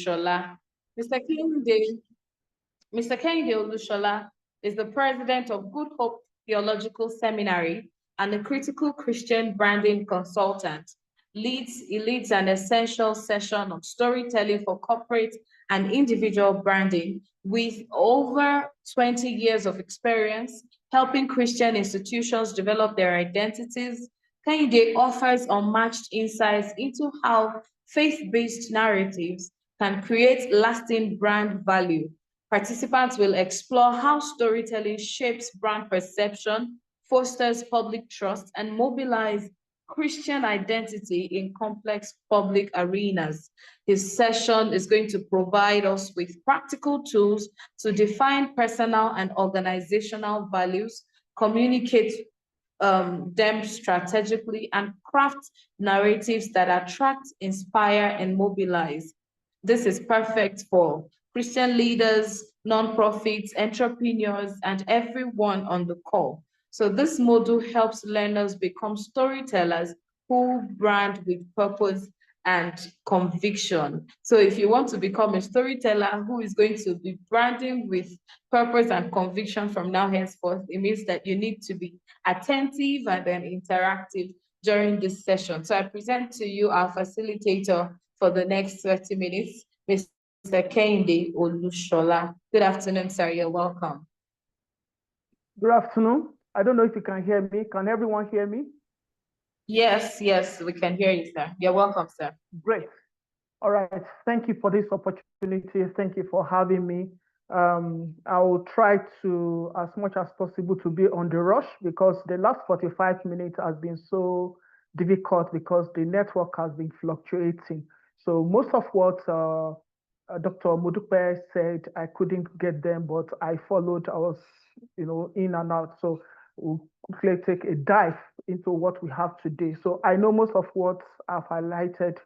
Olushola. Mr. Kehinde, Mr. Kehinde Olushola is the president of Good Hope Theological Seminary and a critical Christian branding consultant. He leads an essential session on storytelling for corporate and individual branding with over 20 years of experience helping Christian institutions develop their identities. Kehinde offers unmatched insights into how faith-based narratives can create lasting brand value. Participants will explore how storytelling shapes brand perception, fosters public trust, and mobilizes Christian identity in complex public arenas. His session is going to provide us with practical tools to define personal and organizational values, communicate them strategically, and craft narratives that attract, inspire, and mobilize. This is perfect for Christian leaders, nonprofits, entrepreneurs, and everyone on the call. So this module helps learners become storytellers who brand with purpose and conviction. So if you want to become a storyteller who is going to be branding with purpose and conviction from now henceforth, it means that you need to be attentive and then interactive during this session. So I present to you our facilitator for the next 30 minutes, Mr. Kehinde Olushola. Good afternoon, sir. You're welcome. Good afternoon. I don't know if you can hear me. Can everyone hear me? Yes, we can hear you, sir. You're welcome, sir. Great. All right. Thank you for this opportunity. Thank you for having me. I will try to, as much as possible, to be on the rush because the last 45 minutes has been so difficult because the network has been fluctuating. So most of what Dr. Modupeoluwa said, I couldn't get them, but I followed. I was, in and out. So we'll quickly take a dive into what we have today. So I know most of what I've highlighted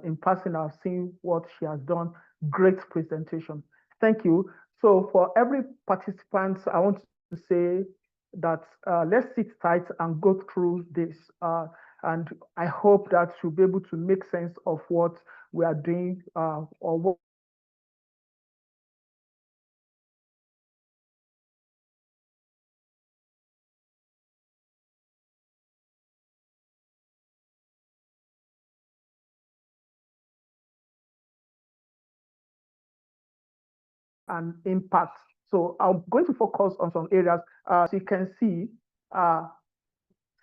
in passing. I've seen what she has done. Great presentation. Thank you. So for every participant, I want to say that let's sit tight and go through this. And I hope that you'll be able to make sense of what we are doing or what and impact. So I'm going to focus on some areas. So you can see,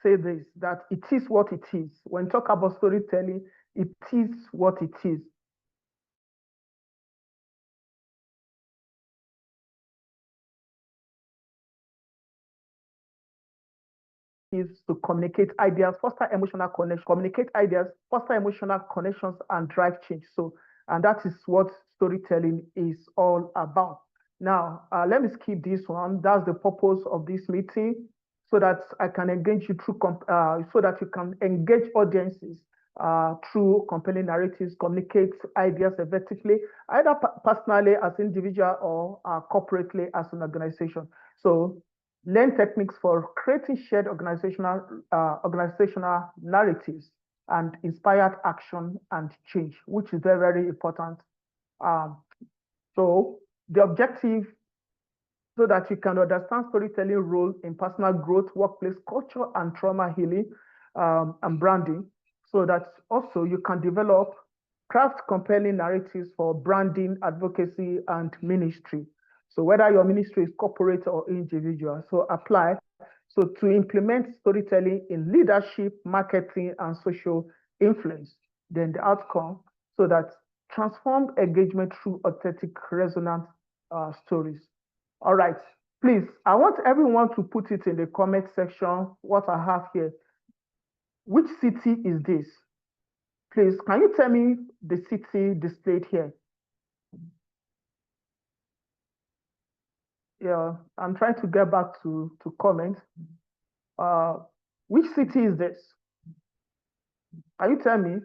say this, that it is what it is. When we talk about storytelling, it is what it is. Is to communicate ideas, foster emotional connection, communicate ideas, foster emotional connections, and drive change. So, and that is what storytelling is all about. Now, let me skip this one. That's the purpose of this meeting, so that I can engage you through, so that you can engage audiences through compelling narratives, communicate ideas effectively, either personally as an individual or corporately as an organization. So learn techniques for creating shared organizational narratives and inspired action and change, which is very, very important. So the objective, so that you can understand storytelling role in personal growth, workplace culture, and trauma healing and branding, so that also you can develop, craft compelling narratives for branding, advocacy, and ministry. So whether your ministry is corporate or individual, so apply. So to implement storytelling in leadership, marketing, and social influence, then the outcome, so that transform engagement through authentic, resonant stories. All right, please, I want everyone to put it in the comment section, what I have here. Which city is this? Please, can you tell me the city displayed here? Yeah, I'm trying to get back to comments. Which city is this? Can you tell me?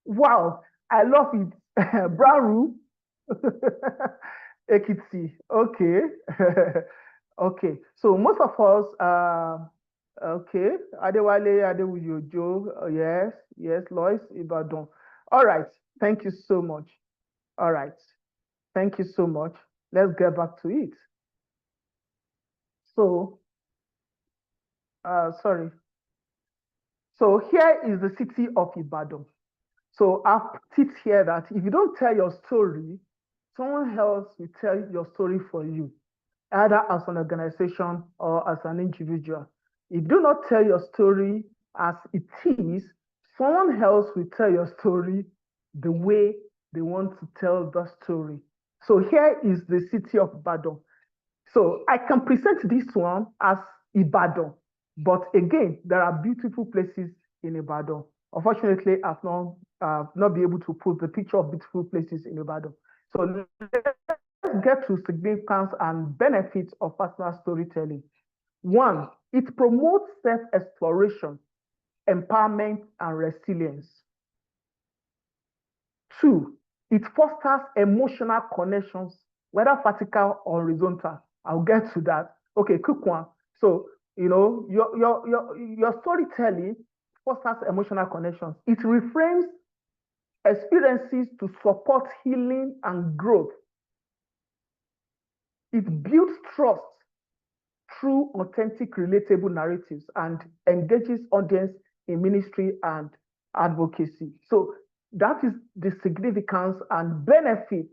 Wow, I love it. Braru. Ekiti. Okay. Okay. So most of us Okay. Adewale Adewuyojo. Yes. Yes. Lois Ibadan. All right. Thank you so much. All right. Thank you so much. Let's get back to it. So, sorry. So here is the city of Ibadan. So I've put it here that if you don't tell your story, someone else will tell your story for you, either as an organization or as an individual. If you do not tell your story as it is, someone else will tell your story the way they want to tell the story. So here is the city of Ibadan. So I can present this one as Ibadan, but again, there are beautiful places in Ibadan. Unfortunately, I've not been able to put the picture of beautiful places in Ibadan. So let's get to significance and benefits of personal storytelling. One, it promotes self-exploration, empowerment, and resilience. Two, it fosters emotional connections, whether vertical or horizontal. I'll get to that. Okay, quick one. So, your storytelling fosters emotional connections. It reframes experiences to support healing and growth. It builds trust through authentic, relatable narratives and engages audience in ministry and advocacy. So that is the significance and benefit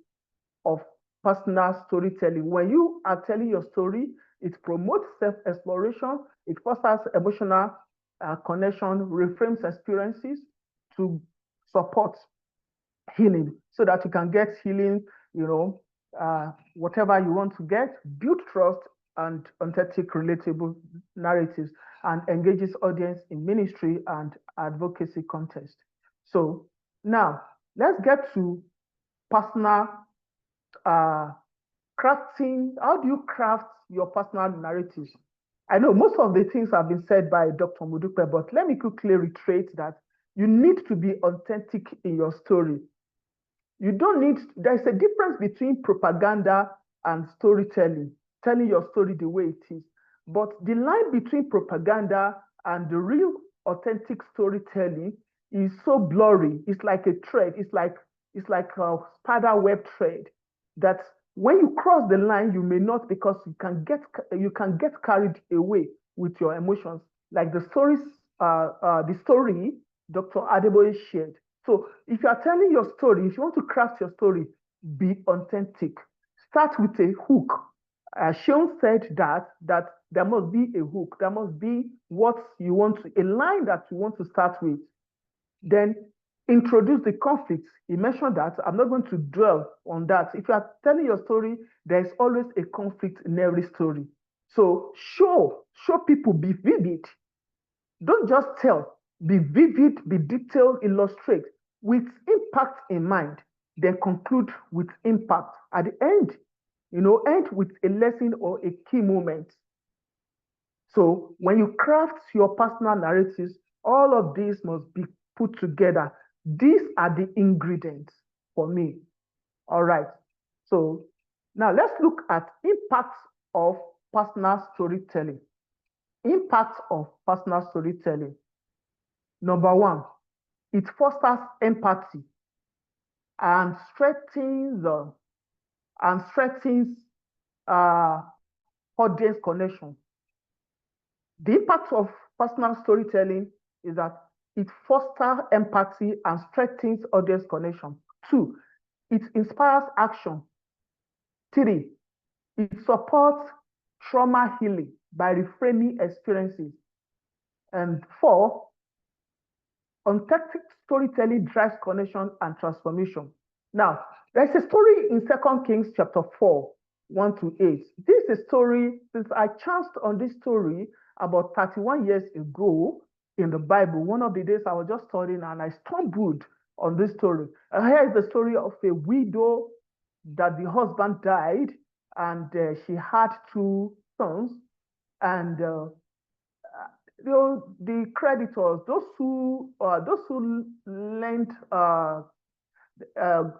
of personal storytelling. When you are telling your story, it promotes self-exploration, it fosters emotional connection, reframes experiences to support healing so that you can get healing, whatever you want to get, build trust and authentic, relatable narratives, and engages audience in ministry and advocacy context. So now let's get to personal crafting. How do you craft your personal narratives? I know most of the things have been said by Dr. Modupe, but let me quickly reiterate that you need to be authentic in your story. You don't need, there's a difference between propaganda and storytelling, telling your story the way it is. But the line between propaganda and the real authentic storytelling is so blurry. It's like a thread. It's like a spider web thread that when you cross the line, you may not, because you can get carried away with your emotions. Like the story Dr. Adeboye shared. So if you are telling your story, if you want to craft your story, be authentic. Start with a hook. Seun said that there must be a hook. There must be a line that you want to start with. Then introduce the conflicts. He mentioned that. I'm not going to dwell on that. If you are telling your story, there's always a conflict in every story. So show people, be vivid. Don't just tell. Be vivid, be detailed, illustrate with impact in mind. Then conclude with impact. At the end, end with a lesson or a key moment. So when you craft your personal narratives, all of these must be put together. These are the ingredients for me. All right. So now let's look at impacts of personal storytelling. Impacts of personal storytelling. Number one, it fosters empathy and strengthens audience connection. The impact of personal storytelling is that it fosters empathy and strengthens audience connection. Two, it inspires action. Three, it supports trauma healing by reframing experiences. And four, authentic storytelling drives connection and transformation. Now, there's a story in 2 Kings chapter 4, 1-8. This is a story, since I chanced on this story about 31 years ago in the Bible. One of the days I was just studying and I stumbled on this story. And here is the story of a widow that the husband died and she had 2 sons. And the creditors, those who lent,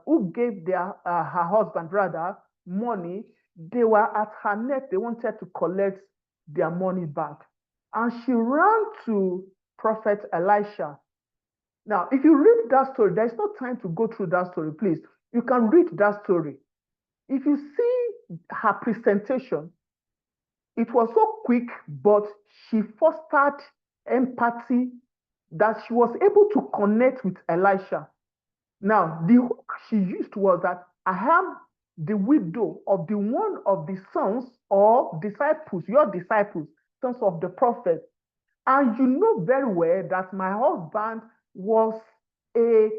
who gave her husband rather money, they were at her neck. They wanted to collect their money back. and she ran to Prophet Elisha. Now, if you read that story, there's no time to go through that story, please. You can read that story. If you see her presentation, it was so quick, but she fostered empathy that she was able to connect with Elisha. Now, the hook she used was that I am the widow of the one of the sons or disciples, your disciples, sons of the prophet. And you know very well that my husband was a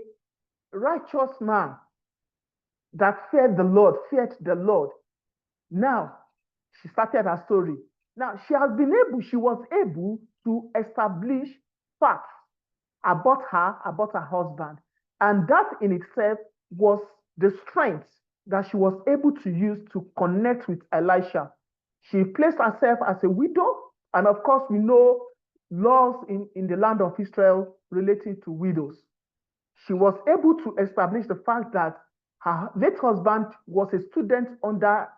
righteous man that feared the Lord. Now, she started her story. Now, she was able to establish facts about her husband. And that in itself was the strength that she was able to use to connect with Elisha. She placed herself as a widow, and of course, we know laws in the land of Israel relating to widows. She was able to establish the fact that her late husband was a student under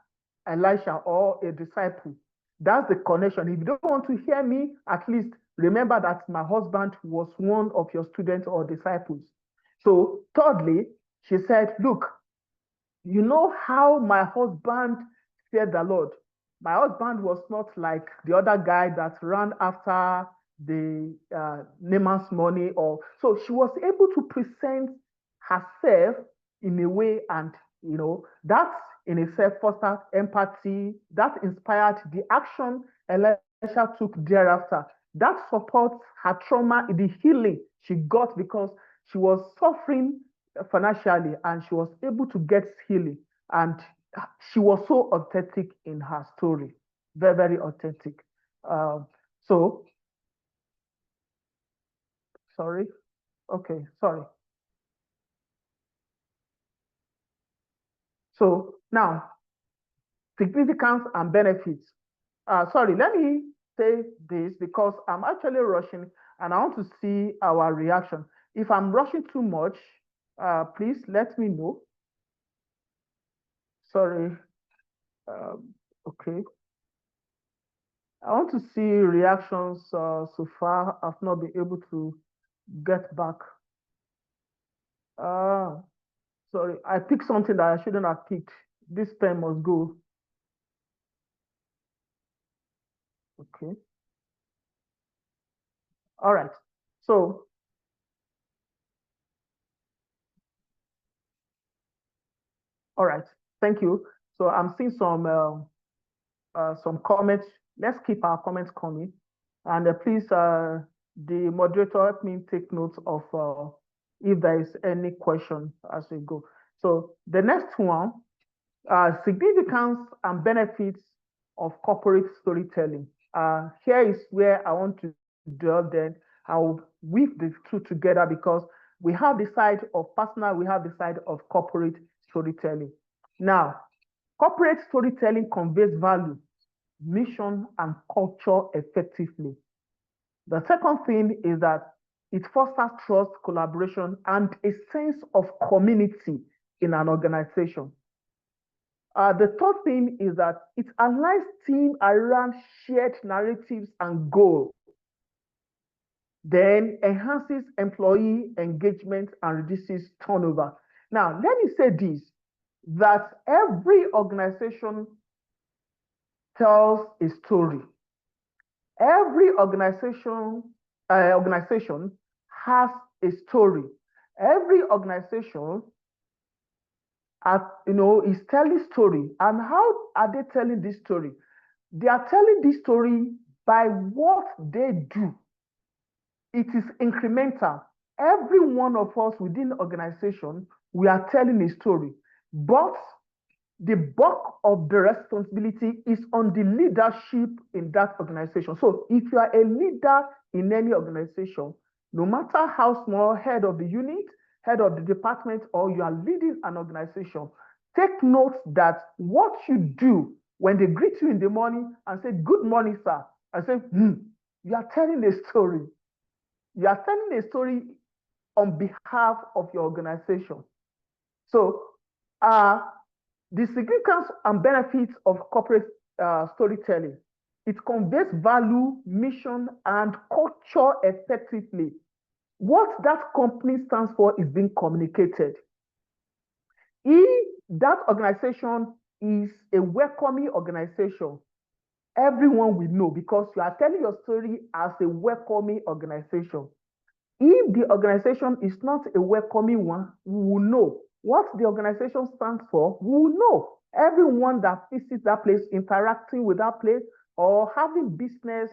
Elisha or a disciple. That's the connection. If you don't want to hear me, at least remember that my husband was one of your students or disciples. So thirdly, she said, look, you know how my husband feared the Lord. My husband was not like the other guy that ran after the Naaman's money. So she was able to present herself in a way, and that in itself fostered empathy, that inspired the action Elisha took thereafter. That supports her trauma, the healing she got because she was suffering financially and she was able to get healing. And she was so authentic in her story, very, very authentic. Sorry. So now, significance and benefits. Let me say this because I'm actually rushing and I want to see our reaction. If I'm rushing too much, please let me know. Sorry. Okay. I want to see reactions so far. I've not been able to get back. Sorry, I picked something that I shouldn't have picked. This pen must go. Okay. All right. So, all right. Thank you. So I'm seeing some comments. Let's keep our comments coming. And please, the moderator, help me take notes of if there is any question as we go. So the next one, significance and benefits of corporate storytelling. Here is where I want to delve. Then I'll weave the two together because we have the side of personal, we have the side of corporate storytelling. Now, corporate storytelling conveys value, mission, and culture effectively. The second thing is that it fosters trust, collaboration, and a sense of community in an organization. The third thing is that it aligns teams around shared narratives and goals, then enhances employee engagement and reduces turnover. Now, let me say this, that every organization tells a story. Every organization has a story. Every organization is telling story. And how are they telling this story? They are telling this story by what they do. It is incremental. Every one of us within the organization, we are telling a story. But the bulk of the responsibility is on the leadership in that organization. So if you are a leader in any organization, no matter how small, head of the unit, head of the department, or you are leading an organization, take note that what you do when they greet you in the morning and say, "Good morning, sir," I say, you are telling a story. You are telling a story on behalf of your organization. So, the significance and benefits of corporate storytelling. It conveys value, mission, and culture effectively. What that company stands for is being communicated. If that organization is a welcoming organization, everyone will know because you are telling your story as a welcoming organization. If the organization is not a welcoming one, we will know. What the organization stands for, we will know. Everyone that visits that place, interacting with that place, or having business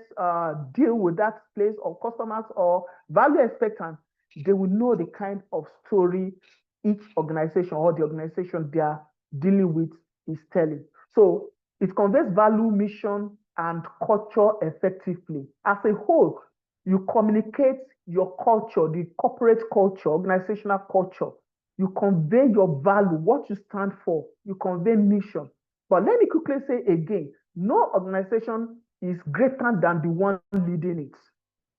deal with that place, or customers, or value expectants, they will know the kind of story each organization or the organization they are dealing with is telling. So it conveys value, mission, and culture effectively. As a whole, you communicate your culture, the corporate culture, organizational culture. You convey your value, what you stand for. You convey mission. But let me quickly say again, no organization is greater than the one leading it.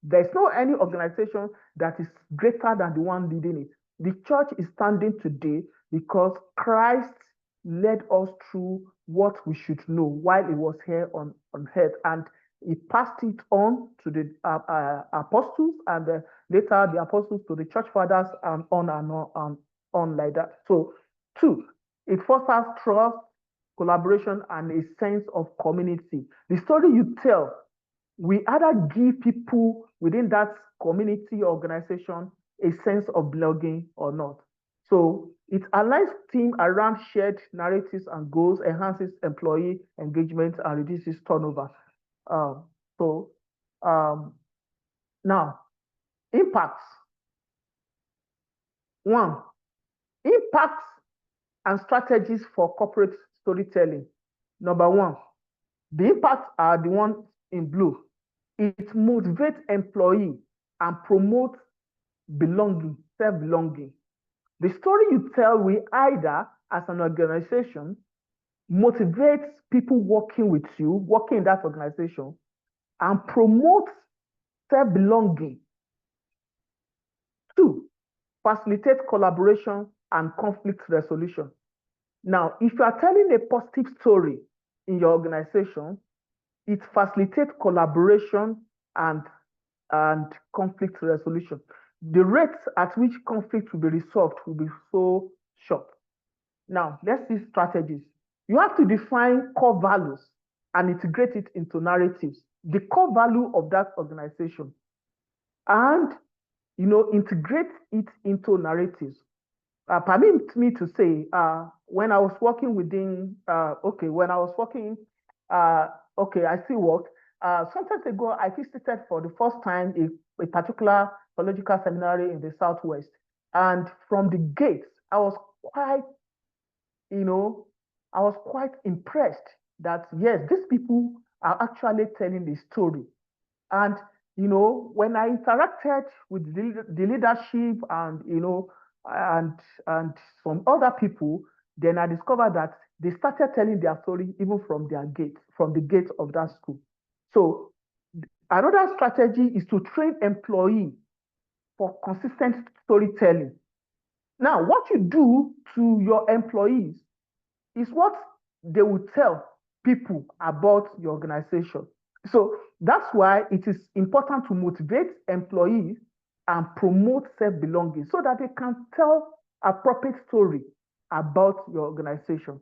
There's no any organization that is greater than the one leading it. The church is standing today because Christ led us through what we should know while he was here on earth. And he passed it on to the apostles, and later the apostles to the church fathers, and on like that. So, 2, it fosters trust, collaboration, and a sense of community. The story you tell, we either give people within that community or organization a sense of belonging or not. So it aligns team around shared narratives and goals, enhances employee engagement, and reduces turnover. Now, impacts. 1, impacts and strategies for corporate storytelling. Number 1, the impacts are the ones in blue. It motivates employee and promotes belonging, self-belonging. The story you tell will either, as an organization, motivates people working with you, working in that organization, and promotes self-belonging. 2, facilitate collaboration and conflict resolution. Now, if you are telling a positive story in your organization, it facilitates collaboration and conflict resolution. The rate at which conflict will be resolved will be so short. Now, let's see strategies. You have to define core values and integrate it into narratives, the core value of that organization, and integrate it into narratives. Permit me to say, when I was working within, I still work. Some time ago, I visited for the first time a particular theological seminary in the Southwest. And from the gates, I was quite impressed that, yes, these people are actually telling the story. And, when I interacted with the leadership and some other people, then I discovered that they started telling their story even from their gate, from the gate of that school. So another strategy is to train employees for consistent storytelling. Now, what you do to your employees is what they will tell people about your organization. So that's why it is important to motivate employees and promote self-belonging so that they can tell appropriate story about your organization.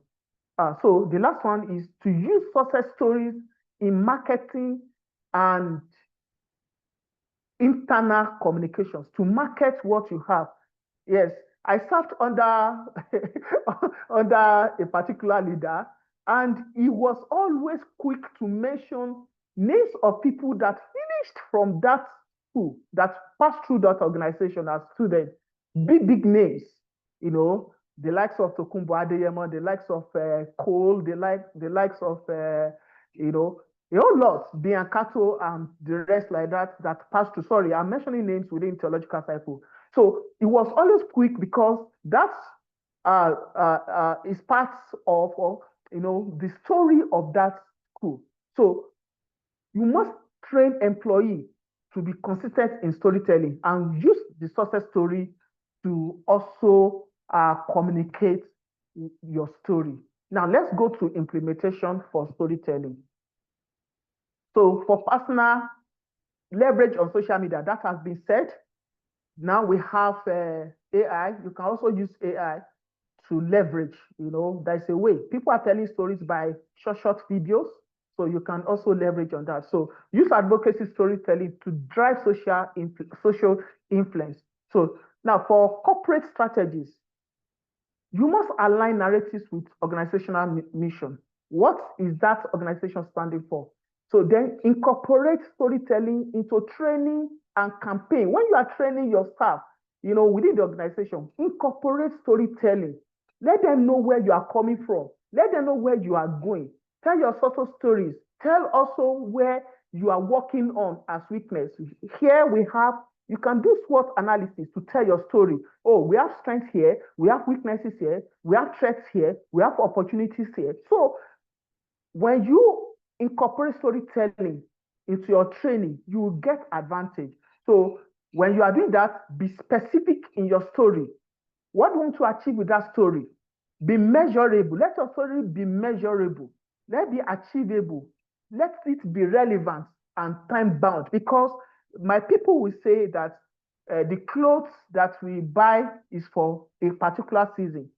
So the last one is to use success stories in marketing and internal communications to market what you have. Yes, I served under a particular leader, and he was always quick to mention names of people that finished from that school, that passed through that organization as students, big names, the likes of Sukdaven Maniraj, the likes of Cole, the likes of a whole lot, Biancato and the rest like that passed through. Sorry, I'm mentioning names within theological cycle. So it was always quick because that's is part of the story of that school. So you must train employees to be consistent in storytelling and use the success story to also communicate your story. Now let's go to implementation for storytelling. So for personal leverage on social media, that has been said. Now we have AI. You can also use AI to leverage. There's a way. People are telling stories by short videos. So you can also leverage on that. So use advocacy storytelling to drive social influence. So now for corporate strategies, you must align narratives with organizational mission. What is that organization standing for? So then incorporate storytelling into training and campaign. When you are training your staff, within the organization, incorporate storytelling. Let them know where you are coming from. Let them know where you are going. Tell your success stories. Tell also where you are working on as weakness. Here we have, you can do SWOT analysis to tell your story. Oh, we have strengths here, we have weaknesses here, we have threats here, we have opportunities here. So when you incorporate storytelling into your training, you will get advantage. So when you are doing that, be specific in your story. What do you want to achieve with that story? Be measurable. Let your story be measurable. Let it be achievable. Let it be relevant and time-bound, because my people will say that the clothes that we buy is for a particular season.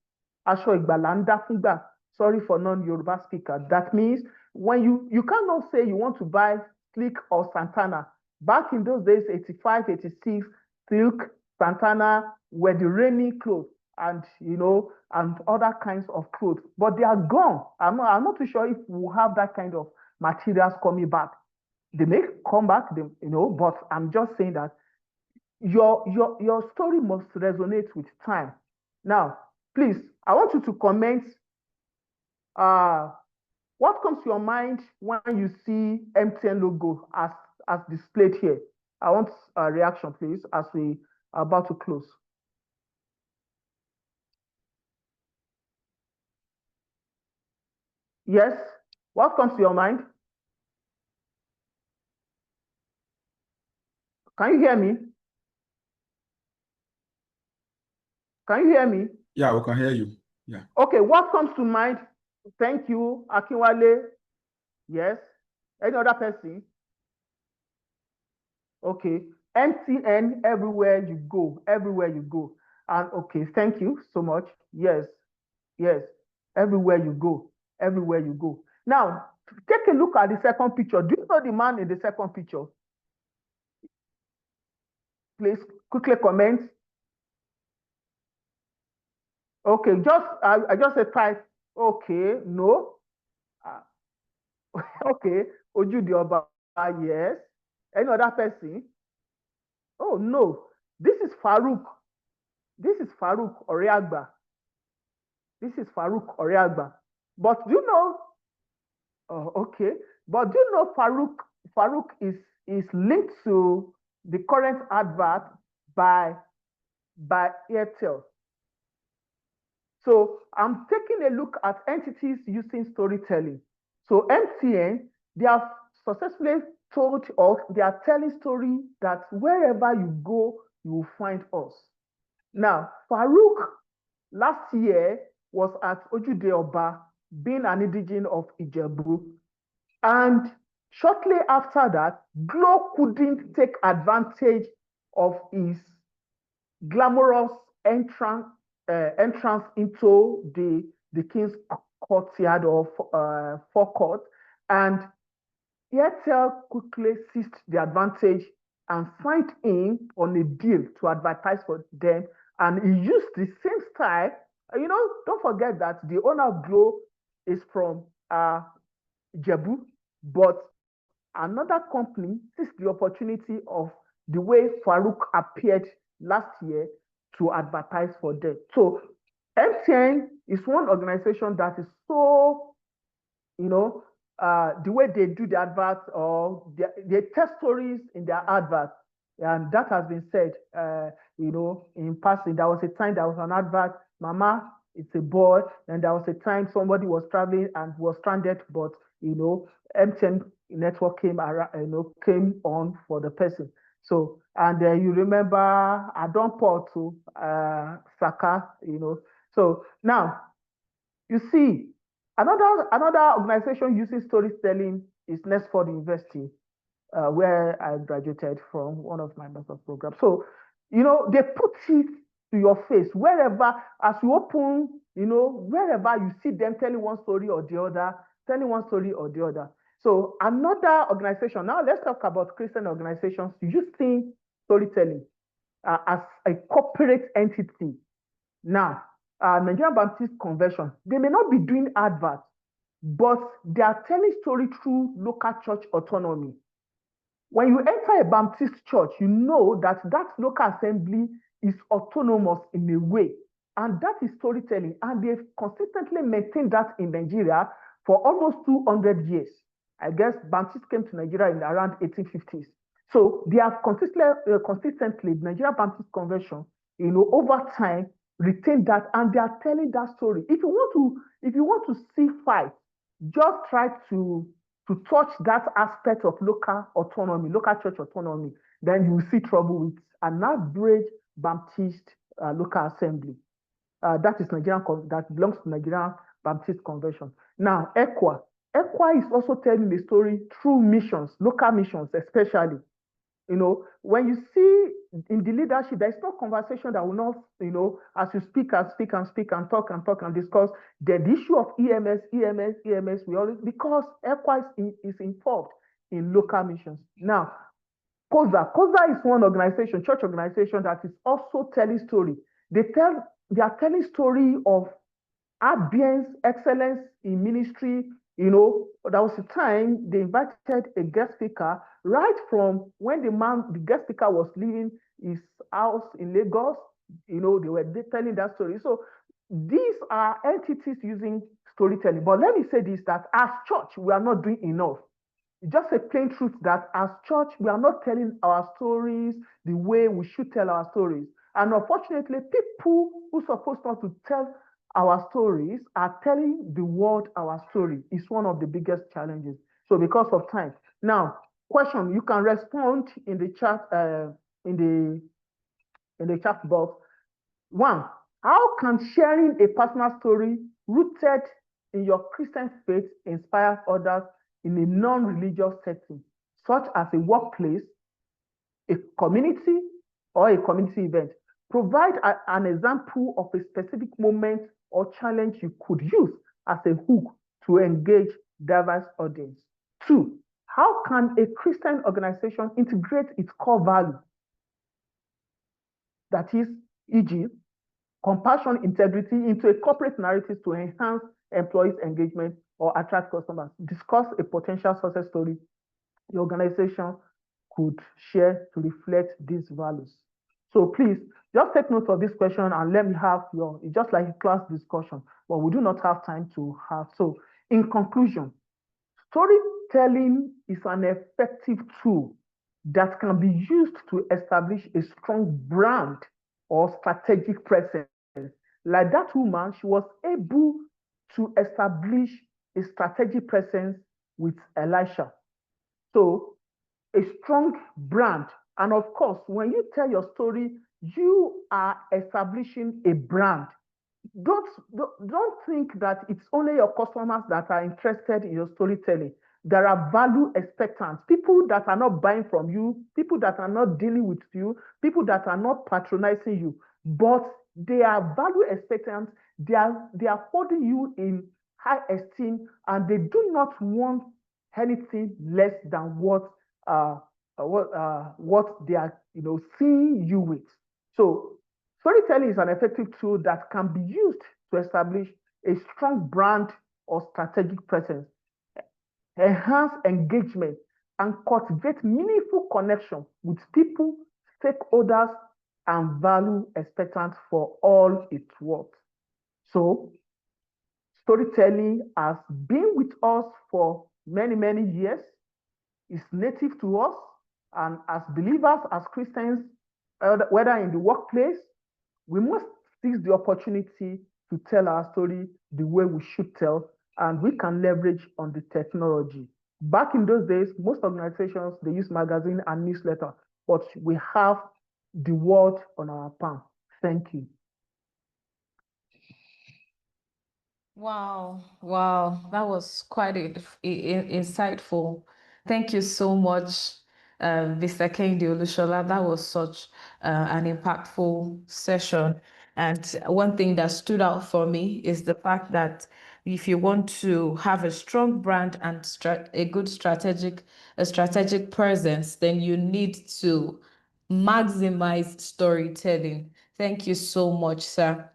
Aṣọ ìgbàlà ń dá fúngbà. Sorry for non-Yoruba speakers. That means when you cannot say you want to buy Slick or Santana. Back in those days, 85, 86, Silk, Santana were the reigning clothes, and and other kinds of clothes, but they are gone. I'm not too sure if we'll have that kind of materials coming back. They may come back, but I'm just saying that your story must resonate with time. Now, please, I want you to comment what comes to your mind when you see MTN logo as displayed here. I want a reaction, please, as we are about to close. Yes, what comes to your mind? Can you hear me? Can you hear me? Yeah, we can hear you. Yeah. Okay, what comes to mind? Thank you, Akinwale. Yes. Any other person? Okay. MTN everywhere you go, everywhere you go. And okay, thank you so much. Yes, yes. Everywhere you go, everywhere you go. Now, take a look at the second picture. Do you know the man in the second picture? Please quickly comment. Okay, I just said type. Okay, no. Okay, Ojude Oba, yes. Any other person? Oh no, this is Farouk. This is Farouk Oreagba. This is Farouk Oreagba. But do you know? Oh, okay. But do you know Farouk is linked to the current advert by Airtel. So I'm taking a look at entities using storytelling. So MTN, they have successfully told us, they are telling story that wherever you go, you will find us. Now, Farouk last year was at Ojude Oba, being an indigene of Ijebu. And shortly after that, Glo couldn't take advantage of his glamorous entrance into the king's courtyard or forecourt, and Airtel quickly seized the advantage and signed in on a deal to advertise for them, and he used the same style. Don't forget that the owner of Glo is from Jebu, but another company seized the opportunity of the way Farouk appeared last year to advertise for them. So MTN is one organization that is so, the way they do the adverts, or they tell stories in their adverts, and that has been said, in passing. There was a time there was an advert, Mama, it's a boy, and there was a time somebody was traveling and was stranded, but MTN network came on for the person. So, and you remember Adon Paul to Saka, So now, you see, another organization using storytelling is Nesford University, where I graduated from, one of my master's programs. So, they put it to your face wherever, as you open, wherever you see them telling one story or the other, So another organization, now let's talk about Christian organizations using storytelling as a corporate entity. Now, Nigerian Baptist Convention, they may not be doing adverts, but they are telling story through local church autonomy. When you enter a Baptist church, you know that local assembly is autonomous in a way, and that is storytelling. And they've consistently maintained that in Nigeria for almost 200 years. I guess Baptists came to Nigeria in around 1850s. So they have consistently, Nigerian Baptist Convention, over time, retained that, and they are telling that story. If you want to see fight, just try to touch that aspect of local autonomy, local church autonomy, then you will see trouble with an average Baptist local assembly. That belongs to Nigerian Baptist Convention. Now, ECWA is also telling the story through missions, local missions especially. When you see in the leadership, there's no conversation that will not, as you speak and talk and discuss the issue of EMS, because ECWA is involved in local missions. Now, COSA is one organization, church organization, that is also telling story. They are telling story of ambience, excellence in ministry. There was a time they invited a guest speaker right from when the guest speaker was leaving his house in Lagos. They were telling that story. So these are entities using storytelling. But let me say this, that as church, we are not doing enough. Just a plain truth that as church, we are not telling our stories the way we should tell our stories. And unfortunately, people who are supposed not to tell our stories are telling the world our story. Is one of the biggest challenges. So because of time. Now, question, you can respond in the chat, in the chat box. One, how can sharing a personal story rooted in your Christian faith inspire others in a non-religious setting, such as a workplace, a community, or a community event? Provide an example of a specific moment or challenge you could use as a hook to engage diverse audience. Two, how can a Christian organization integrate its core value, that is, e.g., compassion, integrity, into a corporate narrative to enhance employees' engagement or attract customers? Discuss a potential success story the organization could share to reflect these values. So please, just take note of this question and let me have it's just like a class discussion, but we do not have time to have. So in conclusion, storytelling is an effective tool that can be used to establish a strong brand or strategic presence. Like that woman, she was able to establish a strategic presence with Elisha. So a strong brand. And of course, when you tell your story, you are establishing a brand. Don't think that it's only your customers that are interested in your storytelling. There are value expectants, people that are not buying from you, people that are not dealing with you, people that are not patronizing you, but they are value expectants. They are holding you in high esteem, and they do not want anything less than what they are seeing you with. So storytelling is an effective tool that can be used to establish a strong brand or strategic presence, enhance engagement, and cultivate meaningful connection with people, stakeholders, and value expectants for all its worth. So storytelling has been with us for many, many years. It's native to us, and as believers, as Christians, whether in the workplace, we must seize the opportunity to tell our story the way we should tell, and we can leverage on the technology. Back in those days, most organizations, they use magazine and newsletter, but we have the word on our palm. Thank you. Wow, that was quite insightful. Thank you so much, Mr. Kehinde Olushola. That was such an impactful session. And one thing that stood out for me is the fact that if you want to have a strong brand and a good strategic presence, then you need to maximize storytelling. Thank you so much, sir.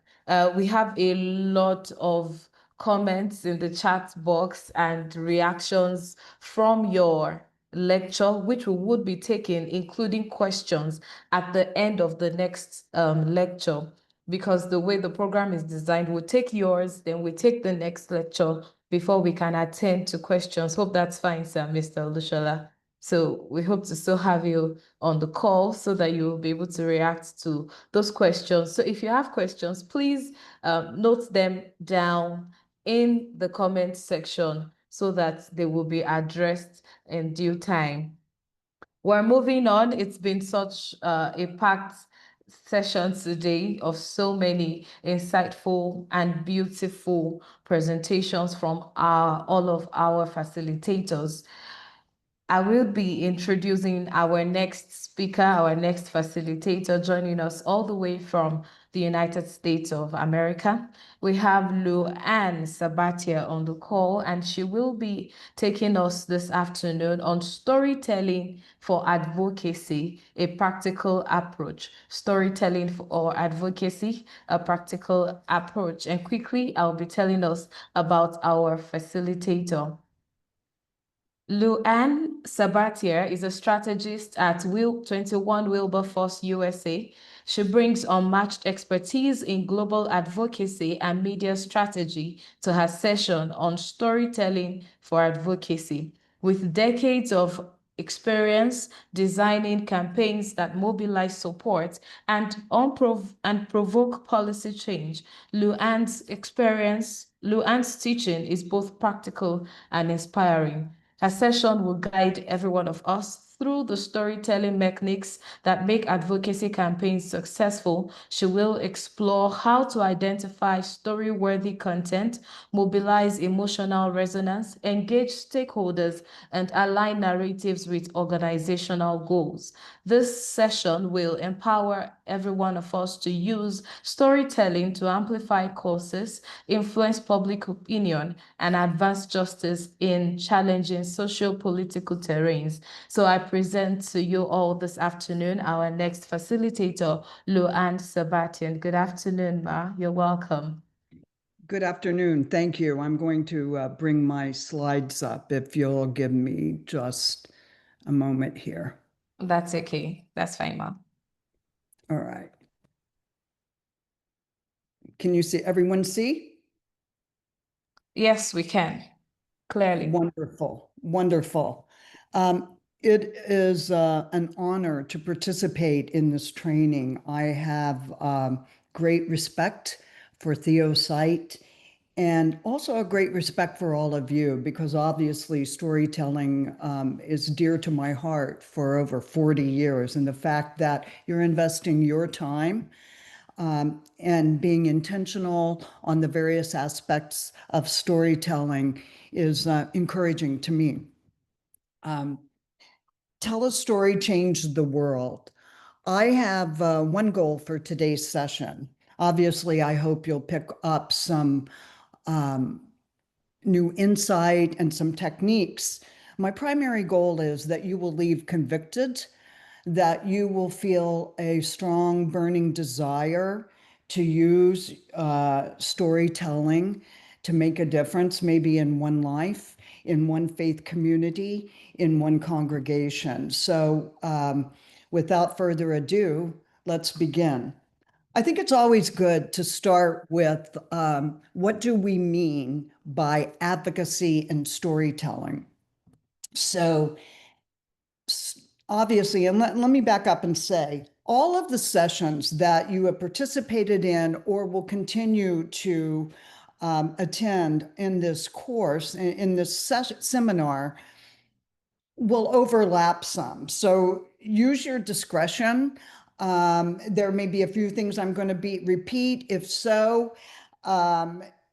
We have a lot of comments in the chat box and reactions from your lecture, which we would be taking, including questions at the end of the next lecture. Because the way the program is designed, we'll take yours, then we take the next lecture before we can attend to questions. Hope that's fine, sir, Mr. Olushola. So we hope to still have you on the call so that you'll be able to react to those questions. So if you have questions, please note them down in the comment section so that they will be addressed in due time. We're moving on. It's been such a packed session today of so many insightful and beautiful presentations from all of our facilitators. I will be introducing our next speaker, our next facilitator, joining us all the way from the United States of America. We have Ann Sabatier on the call, and she will be taking us this afternoon on storytelling for advocacy, a practical approach. Storytelling for advocacy, a practical approach. And quickly, I'll be telling us about our facilitator. Ann Sabatier is a strategist at 21 Wilberforce, USA. She brings unmatched expertise in global advocacy and media strategy to her session on storytelling for advocacy. With decades of experience designing campaigns that mobilize support and provoke policy change, Luann's teaching is both practical and inspiring. Her session will guide every one of us through the storytelling techniques that make advocacy campaigns successful. She will explore how to identify story-worthy content, mobilize emotional resonance, engage stakeholders, and align narratives with organizational goals. This session will empower every one of us to use storytelling to amplify causes, influence public opinion, and advance justice in challenging socio-political terrains. So I present to you all this afternoon our next facilitator, Ann Sabatier. Good afternoon, Ma. You're welcome. Good afternoon. Thank you. I'm going to bring my slides up if you'll give me just a moment here. That's okay. That's fine, Ma. All right. Can you see, everyone see? Yes, we can. Clearly. Wonderful, wonderful. It is an honor to participate in this training. I have great respect for Theo-sight and also a great respect for all of you, because obviously storytelling is dear to my heart for over 40 years. And the fact that you're investing your time and being intentional on the various aspects of storytelling is encouraging to me. Tell a story, change the world. I have one goal for today's session. Obviously, I hope you'll pick up some new insight and some techniques. My primary goal is that you will leave convicted, that you will feel a strong burning desire to use storytelling to make a difference, maybe in one life, in one faith community, in one congregation. So without further ado, let's begin. I think it's always good to start with what do we mean by advocacy and storytelling? So obviously, and let me back up and say, all of the sessions that you have participated in or will continue to attend in this course, in this seminar, will overlap some. So use your discretion. There may be a few things I'm going to repeat. If so,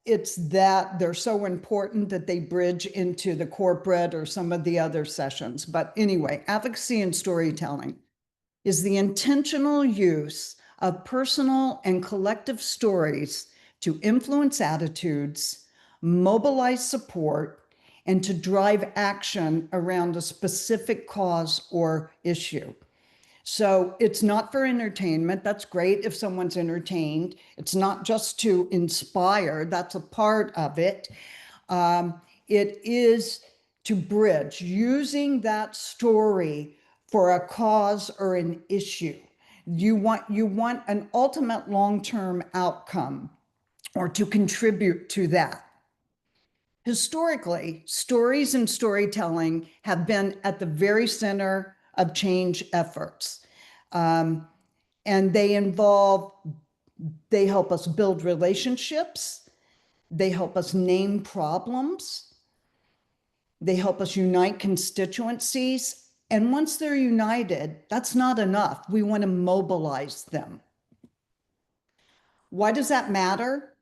it's that they're so important that they bridge into the corporate or some of the other sessions. But anyway, advocacy and storytelling is the intentional use of personal and collective stories to influence attitudes, mobilize support, and to drive action around a specific cause or issue. So it's not for entertainment. That's great if someone's entertained. It's not just to inspire. That's a part of it. It is to bridge, using that story for a cause or an issue. You want an ultimate long-term outcome or to contribute to that. Historically, stories and storytelling have been at the very center of change efforts. And they help us build relationships. They help us name problems. They help us unite constituencies. And once they're united, that's not enough. We want to mobilize them. Why does that matter?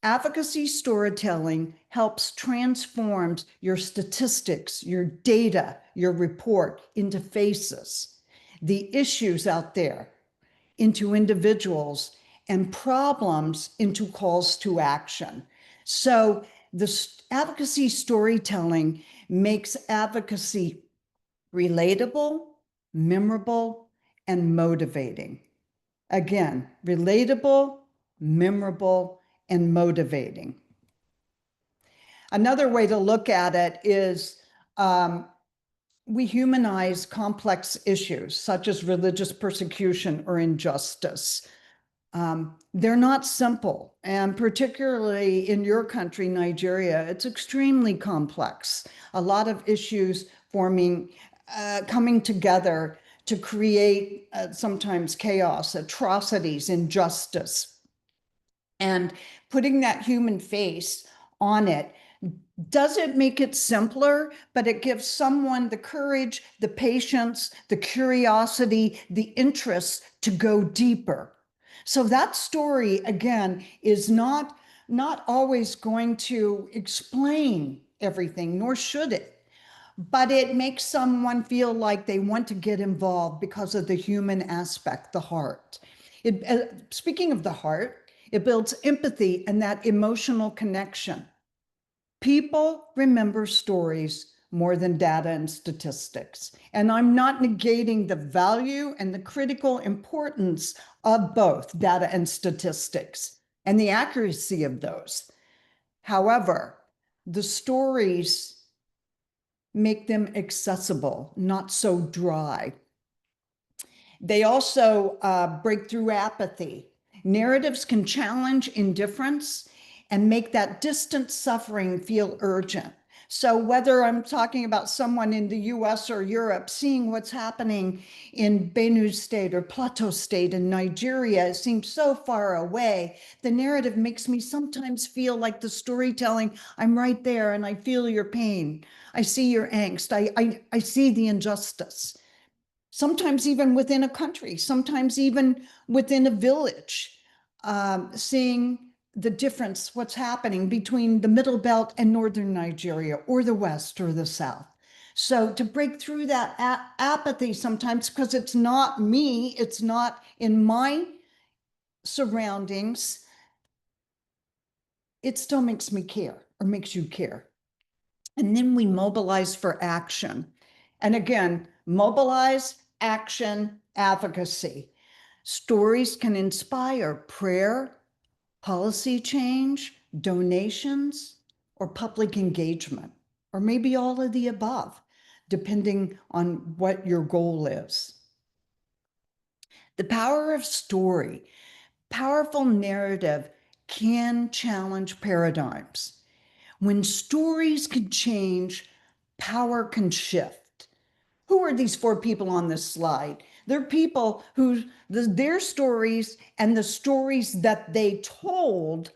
Advocacy storytelling helps transform your statistics, your data, your report into faces, the issues out there into individuals, and problems into calls to action. So the advocacy storytelling makes advocacy relatable, memorable, and motivating. Again, relatable, memorable, and motivating. Another way to look at it is we humanize complex issues such as religious persecution or injustice. They're not simple, and particularly in your country, Nigeria, it's extremely complex. A lot of issues coming together to create sometimes chaos, atrocities, injustice. And putting that human face on it doesn't make it simpler, but it gives someone the courage, the patience, the curiosity, the interest to go deeper. So that story, again, is not always going to explain everything, nor should it. But it makes someone feel like they want to get involved because of the human aspect, the heart. Speaking of the heart, it builds empathy and that emotional connection. People remember stories more than data and statistics. And I'm not negating the value and the critical importance of both data and statistics and the accuracy of those. However, the stories make them accessible, not so dry. They also break through apathy. Narratives can challenge indifference and make that distant suffering feel urgent. So whether I'm talking about someone in the US or Europe, seeing what's happening in Benue State or Plateau State in Nigeria, it seems so far away. The narrative makes me sometimes feel like the storytelling, I'm right there and I feel your pain. I see your angst. I see the injustice. Sometimes even within a country, sometimes even within a village, seeing the difference, what's happening between the Middle Belt and Northern Nigeria, or the West or the South. So to break through that apathy sometimes, because it's not me, it's not in my surroundings, it still makes me care, or makes you care. And then we mobilize for action. And again, mobilize, action, advocacy. Stories can inspire prayer, policy change, donations, or public engagement, or maybe all of the above, depending on what your goal is. The power of story, powerful narrative can challenge paradigms. When stories can change, power can shift. Who are these 4 people on this slide? They're people who their stories and the stories that they told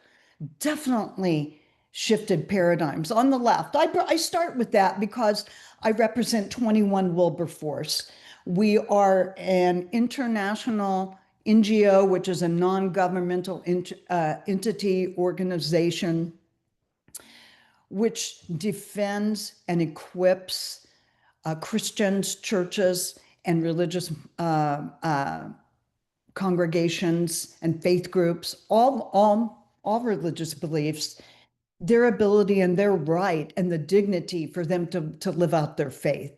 definitely shifted paradigms. On the left, I start with that because I represent 21 Wilberforce. We are an international NGO, which is a non-governmental entity organization, which defends and equips Christians, churches, and religious congregations and faith groups, all religious beliefs, their ability and their right and the dignity for them to live out their faith.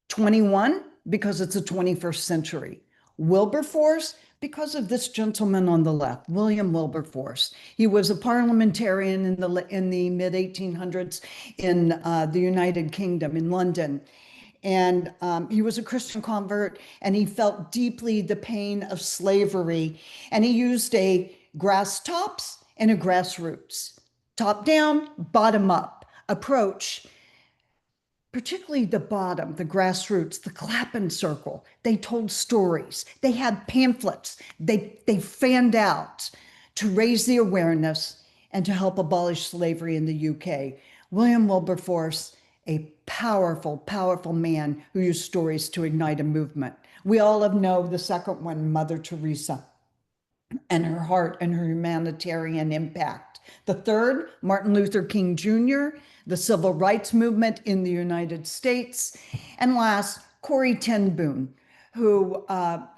21, because it's the 21st century. Wilberforce, because of this gentleman on the left, William Wilberforce. He was a parliamentarian in the mid-1800s in the United Kingdom, in London. And he was a Christian convert, and he felt deeply the pain of slavery. And he used a grass tops and a grassroots, top down, bottom up approach, particularly the bottom, the grassroots, the clapping circle. They told stories. They had pamphlets. They fanned out to raise the awareness and to help abolish slavery in the UK. William Wilberforce, a powerful, powerful man who used stories to ignite a movement. We all know the second one, Mother Teresa, and her heart and her humanitarian impact. The third, Martin Luther King Jr., the civil rights movement in the United States. And last, Corrie ten Boom, who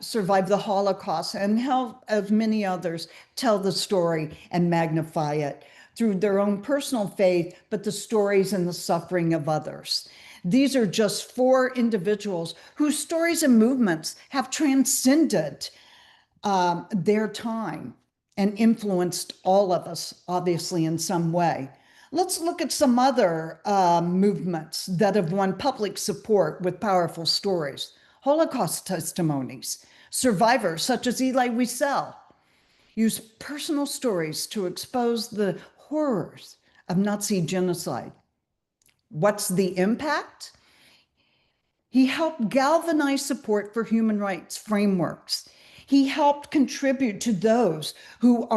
survived the Holocaust and helped, as many others, tell the story and magnify it through their own personal faith, but the stories and the suffering of others. These are just 4 individuals whose stories and movements have transcended their time and influenced all of us, obviously, in some way. Let's look at some other movements that have won public support with powerful stories. Holocaust testimonies. Survivors such as Elie Wiesel use personal stories to expose the horrors of Nazi genocide. What's the impact? He helped galvanize support for human rights frameworks. He helped contribute to those who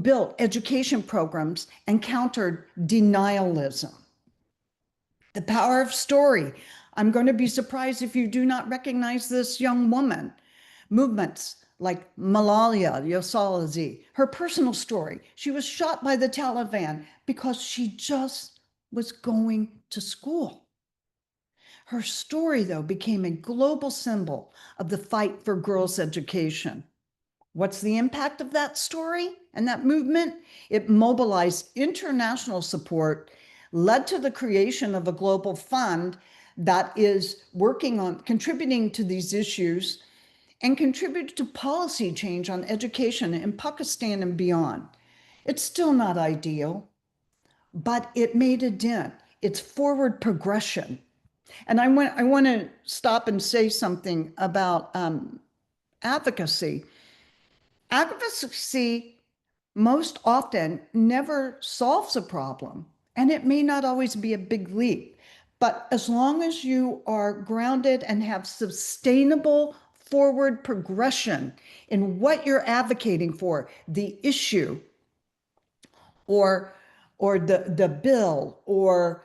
built education programs and countered denialism. The power of story. I'm going to be surprised if you do not recognize this young woman. Movements like Malala Yousafzai, her personal story. She was shot by the Taliban because she just was going to school. Her story, though, became a global symbol of the fight for girls' education. What's the impact of that story and that movement? It mobilized international support, led to the creation of a global fund that is working on contributing to these issues and contributed to policy change on education in Pakistan and beyond. It's still not ideal, but it made a dent. It's forward progression. And I want to stop and say something about advocacy. Advocacy most often never solves a problem, and it may not always be a big leap. But as long as you are grounded and have sustainable forward progression in what you're advocating for, the issue, or the bill, or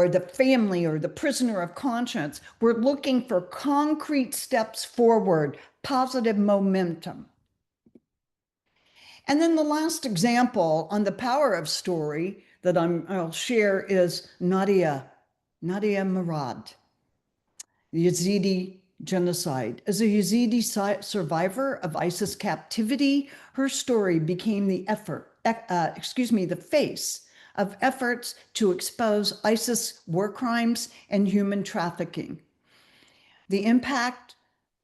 the family, or the prisoner of conscience, we're looking for concrete steps forward, positive momentum. And then the last example on the power of story that I'll share is Nadia Murad, the Yazidi genocide. As a Yazidi survivor of ISIS captivity, her story became the face of efforts to expose ISIS war crimes and human trafficking. The impact,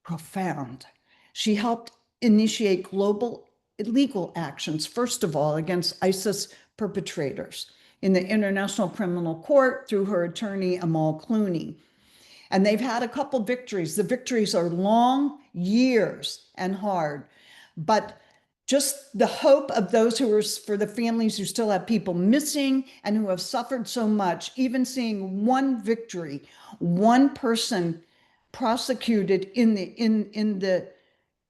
profound. She helped initiate global legal actions, first of all, against ISIS perpetrators in the International Criminal Court through her attorney, Amal Clooney. And they've had a couple victories. The victories are long, years, and hard. But just the hope of those for the families who still have people missing and who have suffered so much, even seeing one victory, one person prosecuted in the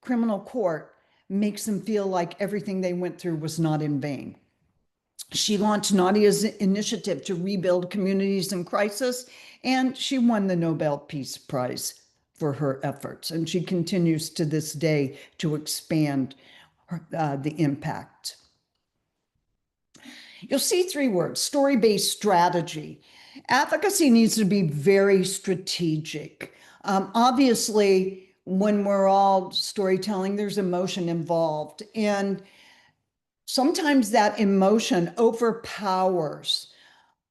criminal court, makes them feel like everything they went through was not in vain. She launched Nadia's initiative to rebuild communities in crisis, and she won the Nobel Peace Prize for her efforts, and she continues to this day to expand the impact. You'll see 3 words: story-based strategy. Advocacy needs to be very strategic. Obviously, when we're all storytelling, there's emotion involved, and sometimes that emotion overpowers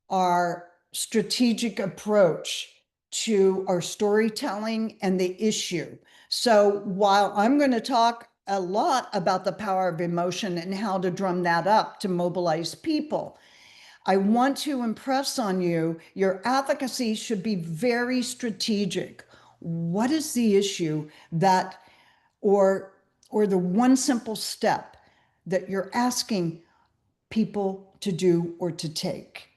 our strategic approach to our storytelling and the issue. So while I'm going to talk a lot about the power of emotion and how to drum that up to mobilize people, I want to impress on you, your advocacy should be very strategic. What is the issue that, or the one simple step that you're asking people to do or to take?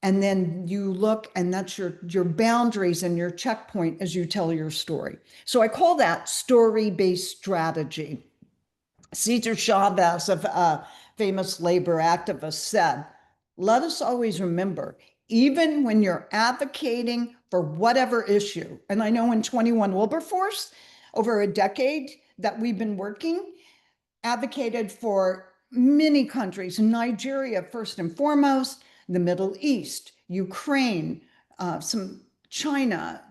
And then you look, and that's your boundaries and your checkpoint as you tell your story. So I call that story-based strategy. Cesar Chavez, a famous labor activist, said, "Let us always remember, even when you're advocating for whatever issue," and I know in 21 Wilberforce, over a decade that we've been working, advocated for many countries, Nigeria first and foremost, the Middle East, Ukraine, some China,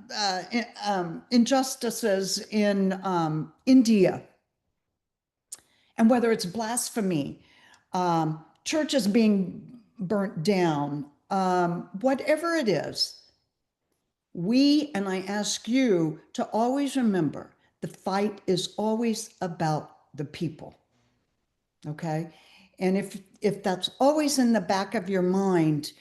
injustices in India. And whether it's blasphemy, churches being burnt down, whatever it is, and I ask you to always remember, the fight is always about the people, okay? And if that's always in the back of your mind,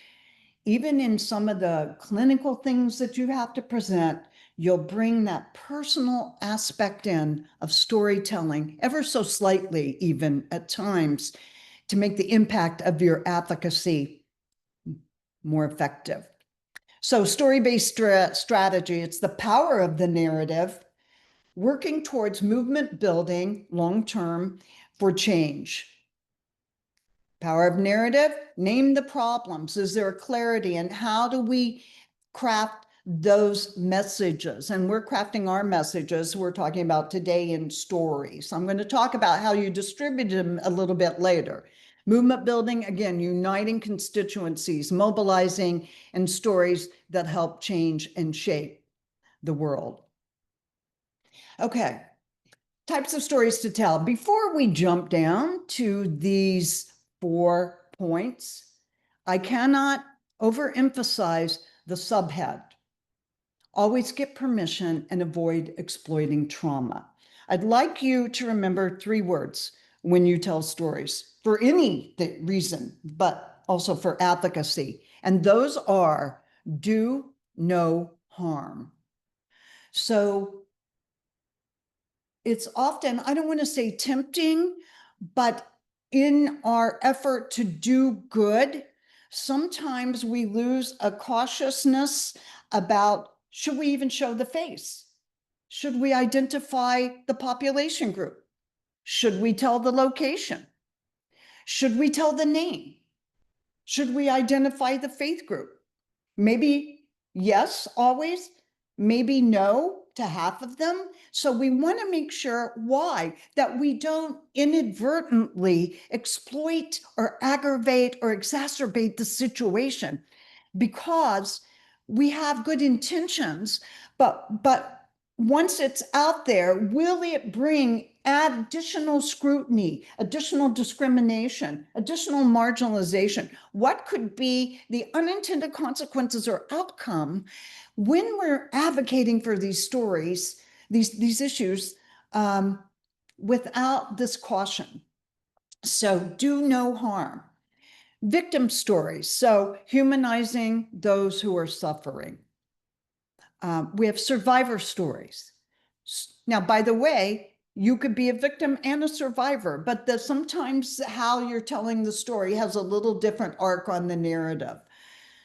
even in some of the clinical things that you have to present, you'll bring that personal aspect in of storytelling, ever so slightly even at times, to make the impact of your advocacy more effective. So story-based strategy, it's the power of the narrative, working towards movement building long-term for change. Power of narrative, name the problems. Is there clarity? And how do we craft those messages? And we're crafting our messages we're talking about today in stories. I'm going to talk about how you distribute them a little bit later. Movement building, again, uniting constituencies, mobilizing, and stories that help change and shape the world. Okay, types of stories to tell. Before we jump down to these 4 points, I cannot overemphasize the subhead. Always get permission and avoid exploiting trauma. I'd like you to remember 3 words when you tell stories for any reason, but also for advocacy. And those are do no harm. So it's often, I don't want to say tempting, but in our effort to do good, sometimes we lose a cautiousness about, should we even show the face? Should we identify the population group? Should we tell the location? Should we tell the name? Should we identify the faith group? Maybe yes, always, maybe no to half of them. So we want to make sure that we don't inadvertently exploit or aggravate or exacerbate the situation, because we have good intentions, but once it's out there, will it bring additional scrutiny, additional discrimination, additional marginalization? What could be the unintended consequences or outcome when we're advocating for these stories, these issues, without this caution? So do no harm. Victim stories, so humanizing those who are suffering. We have survivor stories. Now, by the way, you could be a victim and a survivor, but sometimes how you're telling the story has a little different arc on the narrative.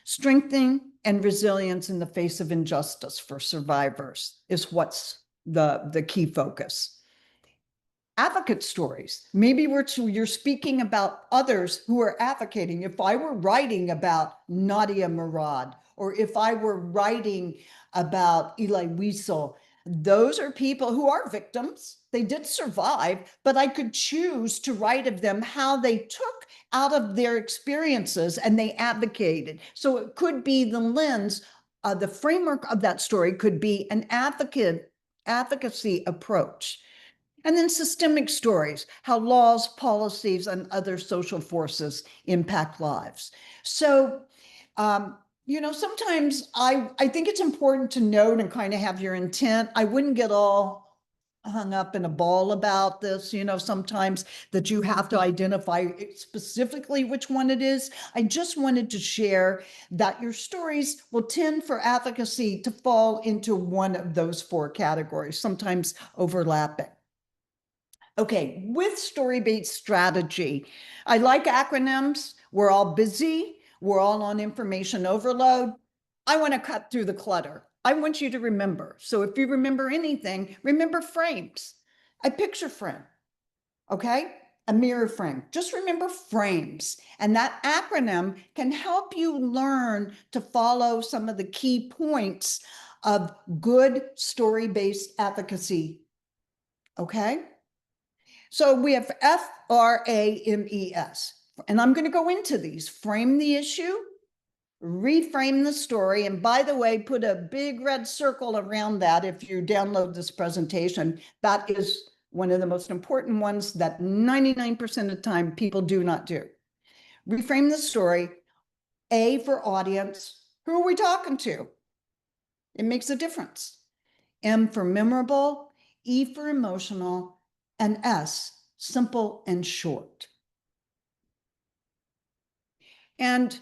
Strengthening and resilience in the face of injustice for survivors is what's the key focus. Advocate stories. Maybe you're speaking about others who are advocating. If I were writing about Nadia Murad, or if I were writing about Eli Wiesel Those are people who are victims. They did survive, but I could choose to write of them how they took out of their experiences and they advocated. So it could be the lens, the framework of that story could be an advocacy approach. And then systemic stories, how laws, policies, and other social forces impact lives. So, sometimes I think it's important to note and kind of have your intent. I wouldn't get all hung up in a ball about this, sometimes that you have to identify specifically which one it is. I just wanted to share that your stories will tend for advocacy to fall into one of those four categories, sometimes overlapping. Okay, with story-based strategy, I like acronyms. We're all busy. We're all on information overload. I want to cut through the clutter. I want you to remember. So if you remember anything, remember frames. A picture frame, okay? A mirror frame. Just remember frames. And that acronym can help you learn to follow some of the key points of good story-based advocacy, okay? So we have FRAMES, and I'm going to go into these. Frame the issue, reframe the story, and by the way, put a big red circle around that if you download this presentation. That is one of the most important ones that 99% of the time people do not do. Reframe the story. A for audience. Who are we talking to? It makes a difference. M for memorable, E for emotional, and S, simple and short. And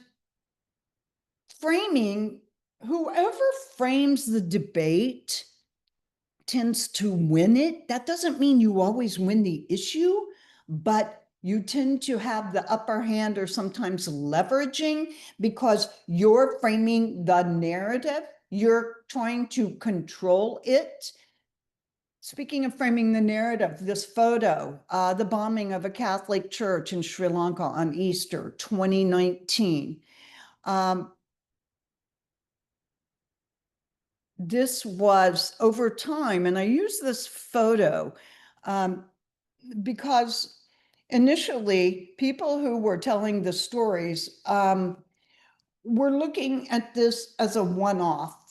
framing, whoever frames the debate tends to win it. That doesn't mean you always win the issue, but you tend to have the upper hand or sometimes leveraging because you're framing the narrative. You're trying to control it. Speaking of framing the narrative, this photo, the bombing of a Catholic church in Sri Lanka on Easter 2019. This was over time, and I use this photo because initially people who were telling the stories were looking at this as a one-off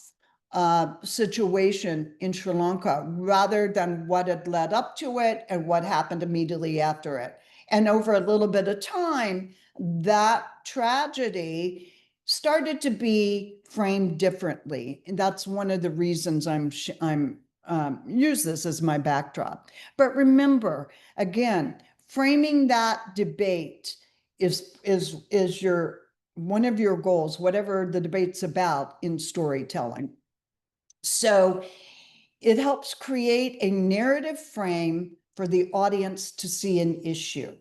situation in Sri Lanka rather than what had led up to it and what happened immediately after it. And over a little bit of time, that tragedy started to be framed differently. And that's one of the reasons I'm use this as my backdrop. But remember, again, framing that debate is your one of your goals, whatever the debate's about in storytelling. So it helps create a narrative frame for the audience to see an issue.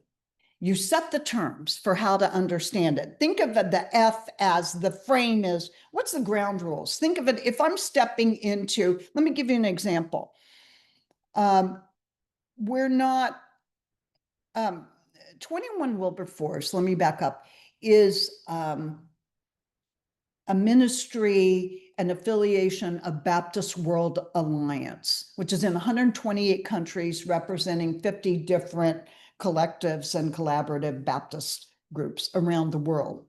You set the terms for how to understand it. Think of the F as the frame is, what's the ground rules? Think of it, if I'm stepping into, let me give you an example. We're not, 21 Wilberforce, let me back up, is a ministry and affiliation of Baptist World Alliance, which is in 128 countries representing 50 different collectives and collaborative Baptist groups around the world.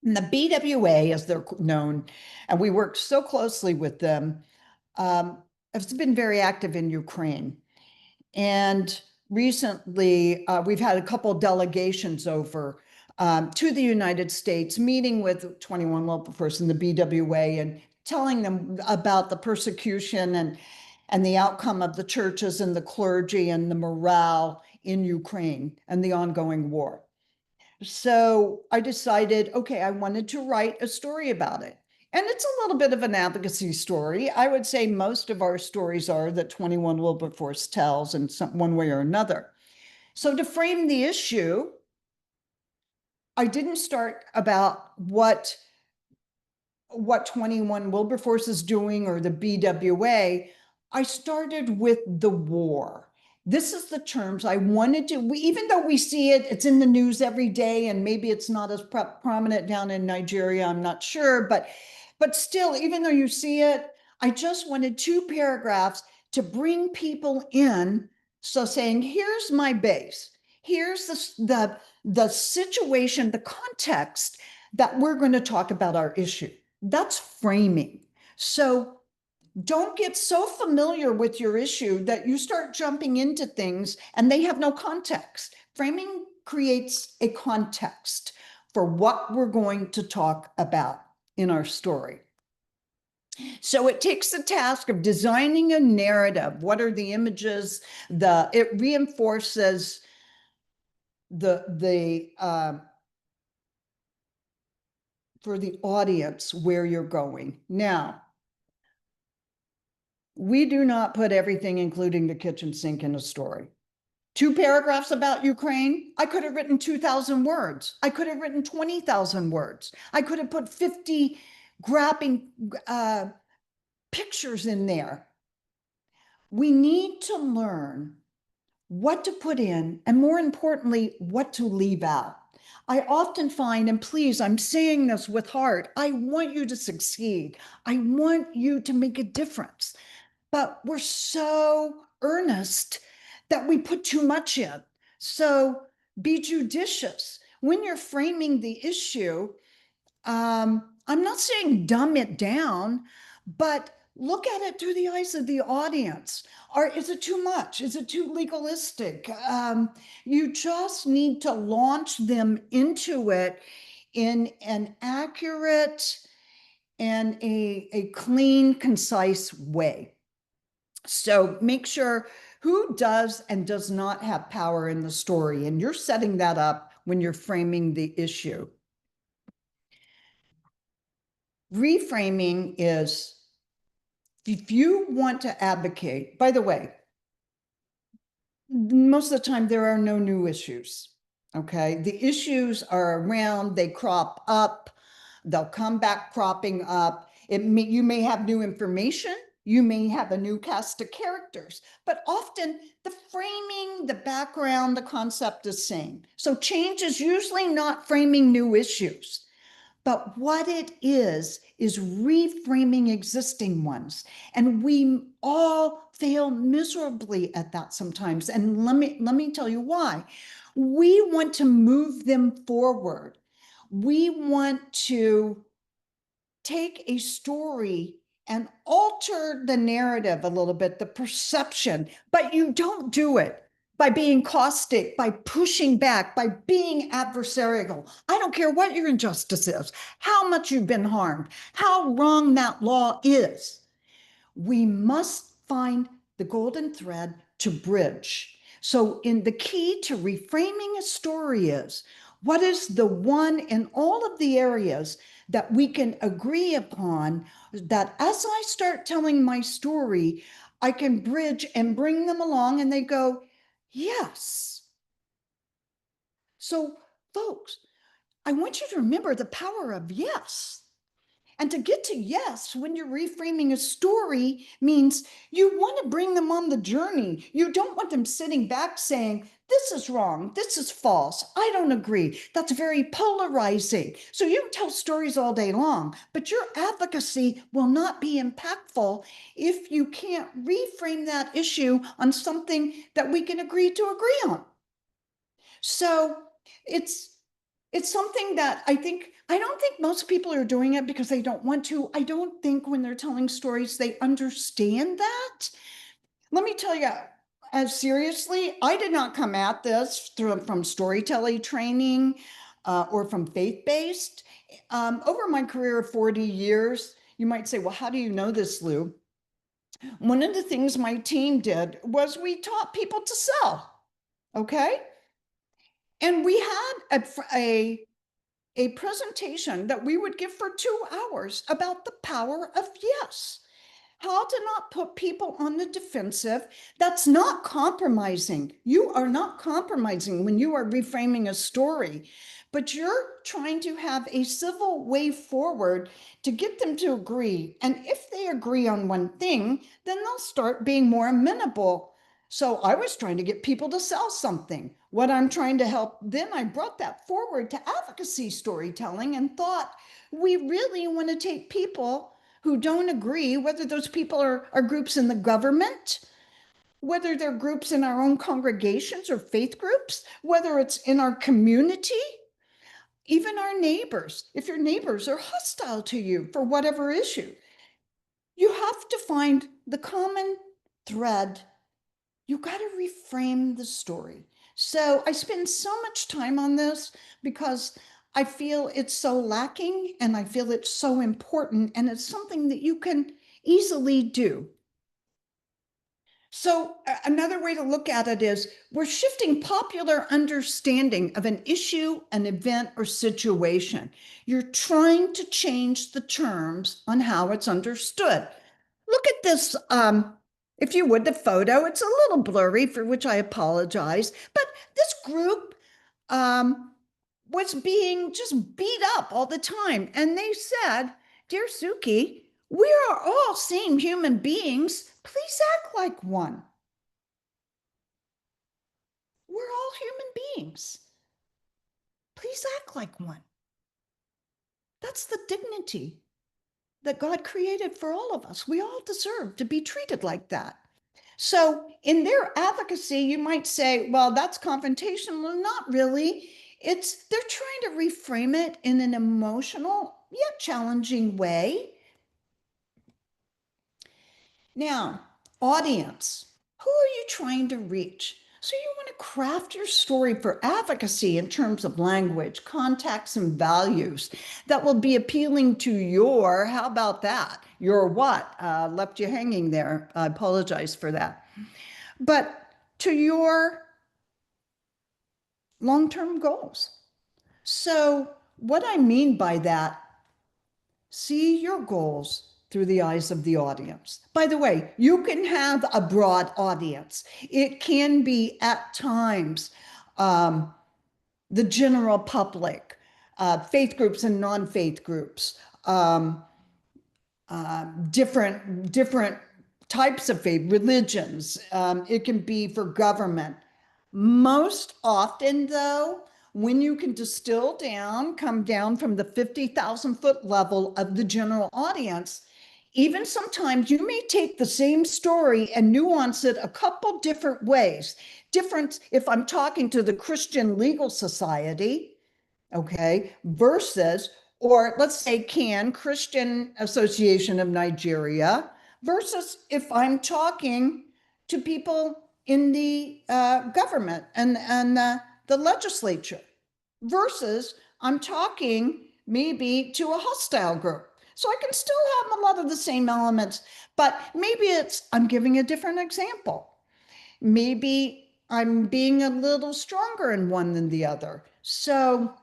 And the BWA, as they're known, and we work so closely with them, has been very active in Ukraine. And recently, we've had a couple of delegations over to the United States, meeting with 21 Wilberforce and the BWA and telling them about the persecution and the outcome of the churches and the clergy and the morale in Ukraine and the ongoing war. So I decided, okay, I wanted to write a story about it. And it's a little bit of an advocacy story. I would say most of our stories are that 21 Wilberforce tells in one way or another. So to frame the issue, I didn't start about what 21 Wilberforce is doing or the BWA. I started with the war. This is the terms I wanted to, even though we see it, it's in the news every day, and maybe it's not as prominent down in Nigeria, I'm not sure, but still, even though you see it, I just wanted 2 paragraphs to bring people in. So saying, here's my base, here's the situation, the context that we're going to talk about our issue. That's framing. So don't get so familiar with your issue that you start jumping into things and they have no context. Framing creates a context for what we're going to talk about in our story. So it takes the task of designing a narrative. What are the images? It reinforces for the audience where you're going. Now, we do not put everything, including the kitchen sink, in a story. 2 paragraphs about Ukraine, I could have written 2,000 words. I could have written 20,000 words. I could have put 50 grabbing pictures in there. We need to learn what to put in, and more importantly, what to leave out. I often find, and please, I'm saying this with heart, I want you to succeed. I want you to make a difference. But we're so earnest that we put too much in. So be judicious. When you're framing the issue, I'm not saying dumb it down, but look at it through the eyes of the audience. Or is it too much? Is it too legalistic? You just need to launch them into it in an accurate and a clean, concise way. So make sure who does and does not have power in the story, and you're setting that up when you're framing the issue. Reframing is, if you want to advocate, by the way, most of the time there are no new issues, okay? The issues are around, they crop up, they'll come back cropping up. You may have new information, you may have a new cast of characters, but often the framing, the background, the concept is same. So change is usually not framing new issues. But what it is reframing existing ones. And we all fail miserably at that sometimes. And let me tell you why. We want to move them forward. We want to take a story and alter the narrative a little bit, the perception, but you don't do it by being caustic, by pushing back, by being adversarial. I don't care what your injustice is, how much you've been harmed, how wrong that law is. We must find the golden thread to bridge. So the key to reframing a story is, what is the one in all of the areas that we can agree upon, that as I start telling my story, I can bridge and bring them along and they go, yes. So folks, I want you to remember the power of yes. And to get to yes, when you're reframing a story, means you want to bring them on the journey. You don't want them sitting back saying, this is wrong, this is false, I don't agree. That's very polarizing. So you can tell stories all day long, but your advocacy will not be impactful if you can't reframe that issue on something that we can agree on. So it's something that I don't think most people are doing it because they don't want to. I don't think when they're telling stories, they understand that. Let me tell you, as seriously, I did not come at this from storytelling training or from faith-based. Over my career of 40 years, you might say, well, how do you know this, Lou? One of the things my team did was we taught people to sell, okay? And we had a presentation that we would give for 2 hours about the power of yes. How to not put people on the defensive. That's not compromising. You are not compromising when you are reframing a story, but you're trying to have a civil way forward to get them to agree. And if they agree on one thing, then they'll start being more amenable. So I was trying to get people to sell something. What I'm trying to help, then I brought that forward to advocacy storytelling and thought, we really want to take people who don't agree, whether those people are groups in the government, whether they're groups in our own congregations or faith groups, whether it's in our community, even our neighbors. If your neighbors are hostile to you for whatever issue, you have to find the common thread. You got to reframe the story. So I spend so much time on this because I feel it's so lacking and I feel it's so important, and it's something that you can easily do. So another way to look at it is we're shifting popular understanding of an issue, an event, or situation. You're trying to change the terms on how it's understood. Look at this, if you would, the photo. It's a little blurry, for which I apologize, but this group was being just beat up all the time. And they said, "Dear Suki, we are all same human beings. Please act like one." We're all human beings. Please act like one. That's the dignity that God created for all of us. We all deserve to be treated like that. So in their advocacy, you might say, well, that's confrontational. Not really. They're trying to reframe it in an emotional yet challenging way. Now, audience, who are you trying to reach? So you want to craft your story for advocacy in terms of language, context, and values that will be appealing to your, how about that? Your what? Left you hanging there. I apologize for that. But to your long-term goals. So what I mean by that, see your goals through the eyes of the audience. By the way, you can have a broad audience. It can be at times the general public, faith groups and non-faith groups, different types of faith, religions. It can be for government. Most often, though, when you can distill down, come down from the 50,000-foot level of the general audience, even sometimes you may take the same story and nuance it a couple different ways. Different if I'm talking to the Christian Legal Society, okay, versus, or let's say Christian Association of Nigeria, versus if I'm talking to people in the government and the legislature, versus I'm talking maybe to a hostile group. So I can still have a lot of the same elements, but maybe I'm giving a different example. Maybe I'm being a little stronger in one than the other. So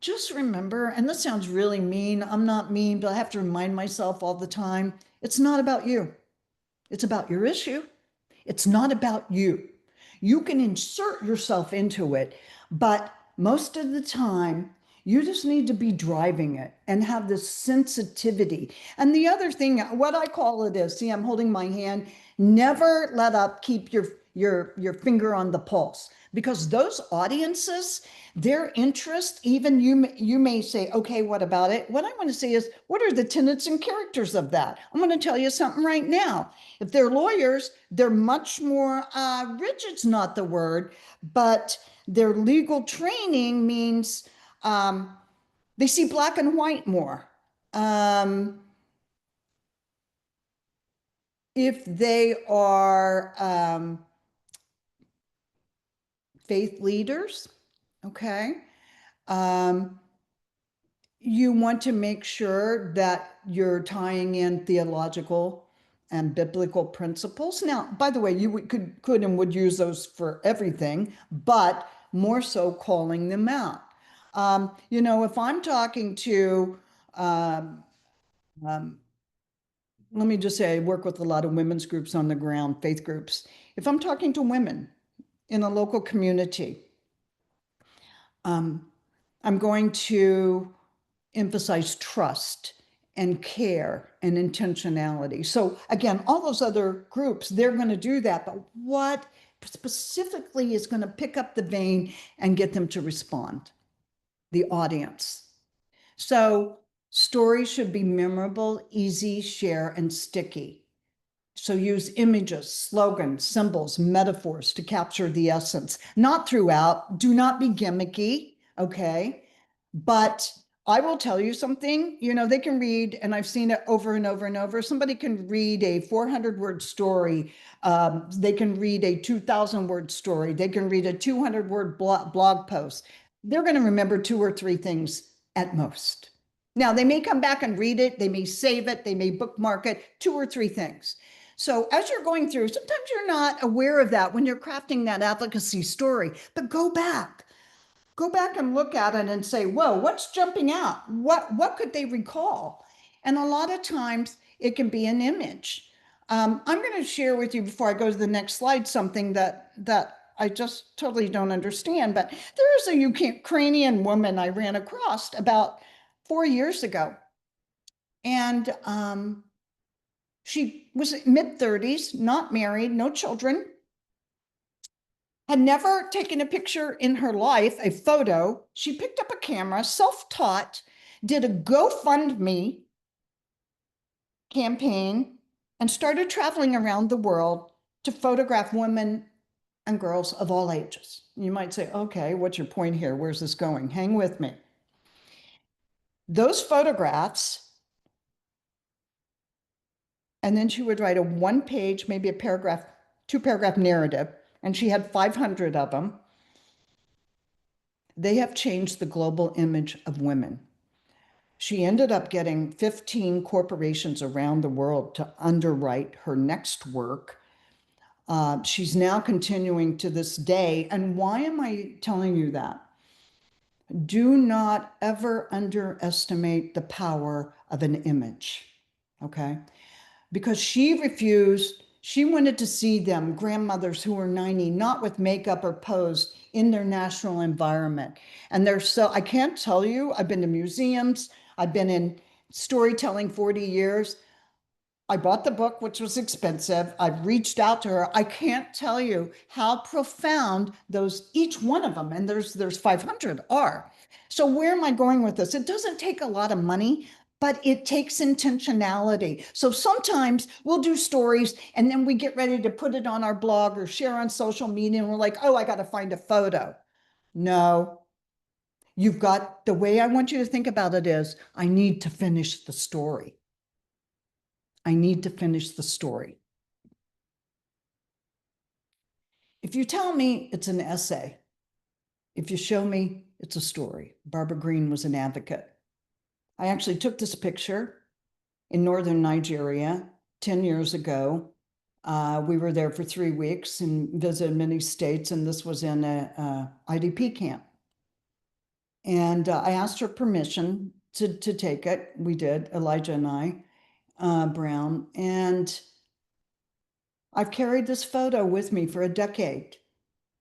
just remember, and this sounds really mean, I'm not mean, but I have to remind myself all the time, it's not about you. It's about your issue. It's not about you. You can insert yourself into it, but most of the time, you just need to be driving it and have this sensitivity. And the other thing, what I call it is, see, I'm holding my hand, never let up, keep your finger on the pulse, because those audiences, their interest, even you may say, okay, what about it? What I want to say is, what are the tenets and characters of that? I'm going to tell you something right now. If they're lawyers, they're much more, rigid's not the word, but their legal training means they see black and white more. If they are faith leaders, okay, you want to make sure that you're tying in theological and biblical principles. Now, by the way, you could and would use those for everything, but more so calling them out. If I'm talking to, let me just say, I work with a lot of women's groups on the ground, faith groups. If I'm talking to women in a local community, I'm going to emphasize trust and care and intentionality. So again, all those other groups, they're going to do that, but what specifically is going to pick up the vein and get them to respond? The audience. So Stories should be memorable, easy, share, and sticky. So use images, slogans, symbols, metaphors to capture the essence. Not throughout, do not be gimmicky, okay? But I will tell you something, they can read, and I've seen it over and over and over. Somebody can read a 400-word story. They can read a 2,000-word story. They can read a 200-word blog post. They're going to remember 2 or 3 things at most. Now, they may come back and read it. They may save it. They may bookmark it, 2 or 3 things. So as you're going through, sometimes you're not aware of that when you're crafting that advocacy story, but go back and look at it and say, whoa, what's jumping out? What could they recall? And a lot of times it can be an image. I'm going to share with you before I go to the next slide something that I just totally don't understand. But there is a Ukrainian woman I ran across about 4 years ago. And she was mid-30s, not married, no children, had never taken a picture in her life, a photo. She picked up a camera, self-taught, did a GoFundMe campaign, and started traveling around the world to photograph women and girls of all ages. You might say, okay, what's your point here? Where's this going? Hang with me. Those photographs, and then she would write a 1-page, maybe a paragraph, 2-paragraph narrative, and she had 500 of them. They have changed the global image of women. She ended up getting 15 corporations around the world to underwrite her next work. She's now continuing to this day. And why am I telling you that? Do not ever underestimate the power of an image, okay? Because she refused, she wanted to see them, grandmothers who were 90, not with makeup or posed in their natural environment. And they're so, I can't tell you, I've been to museums, I've been in storytelling 40 years. I bought the book, which was expensive. I've reached out to her. I can't tell you how profound those, each one of them, and there's 500 are. So where am I going with this? It doesn't take a lot of money, but it takes intentionality. So sometimes we'll do stories and then we get ready to put it on our blog or share on social media and we're like, oh, I got to find a photo. No, you've got, the way I want you to think about it is, I need to finish the story. I need to finish the story. If you tell me it's an essay, if you show me it's a story. Barbara Greene was an advocate. I actually took this picture in northern Nigeria 10 years ago. We were there for 3 weeks and visited many states, and this was in a IDP camp. And I asked her permission to take it. We did, Elijah and I, Brown. And I've carried this photo with me for a decade,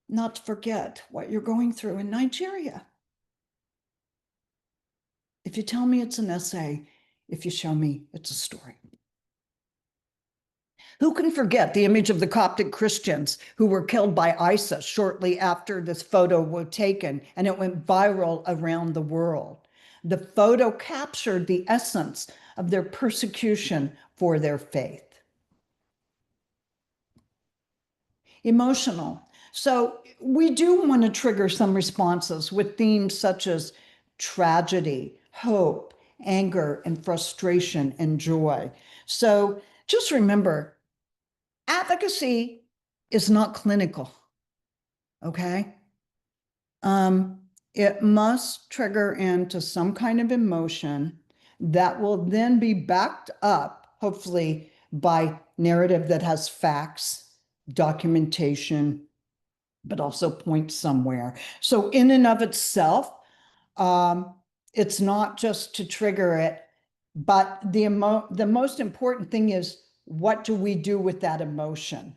not to forget what you're going through in Nigeria. If you tell me it's an essay, if you show me it's a story. Who can forget the image of the Coptic Christians who were killed by ISIS shortly after this photo was taken, and it went viral around the world? The photo captured the essence of their persecution for their faith. Emotional. So we do want to trigger some responses with themes such as tragedy, hope, anger, and frustration and joy. So just remember, advocacy is not clinical, okay? It must trigger into some kind of emotion that will then be backed up, hopefully, by narrative that has facts, documentation, but also points somewhere. So in and of itself, it's not just to trigger it, but the most important thing is, what do we do with that emotion?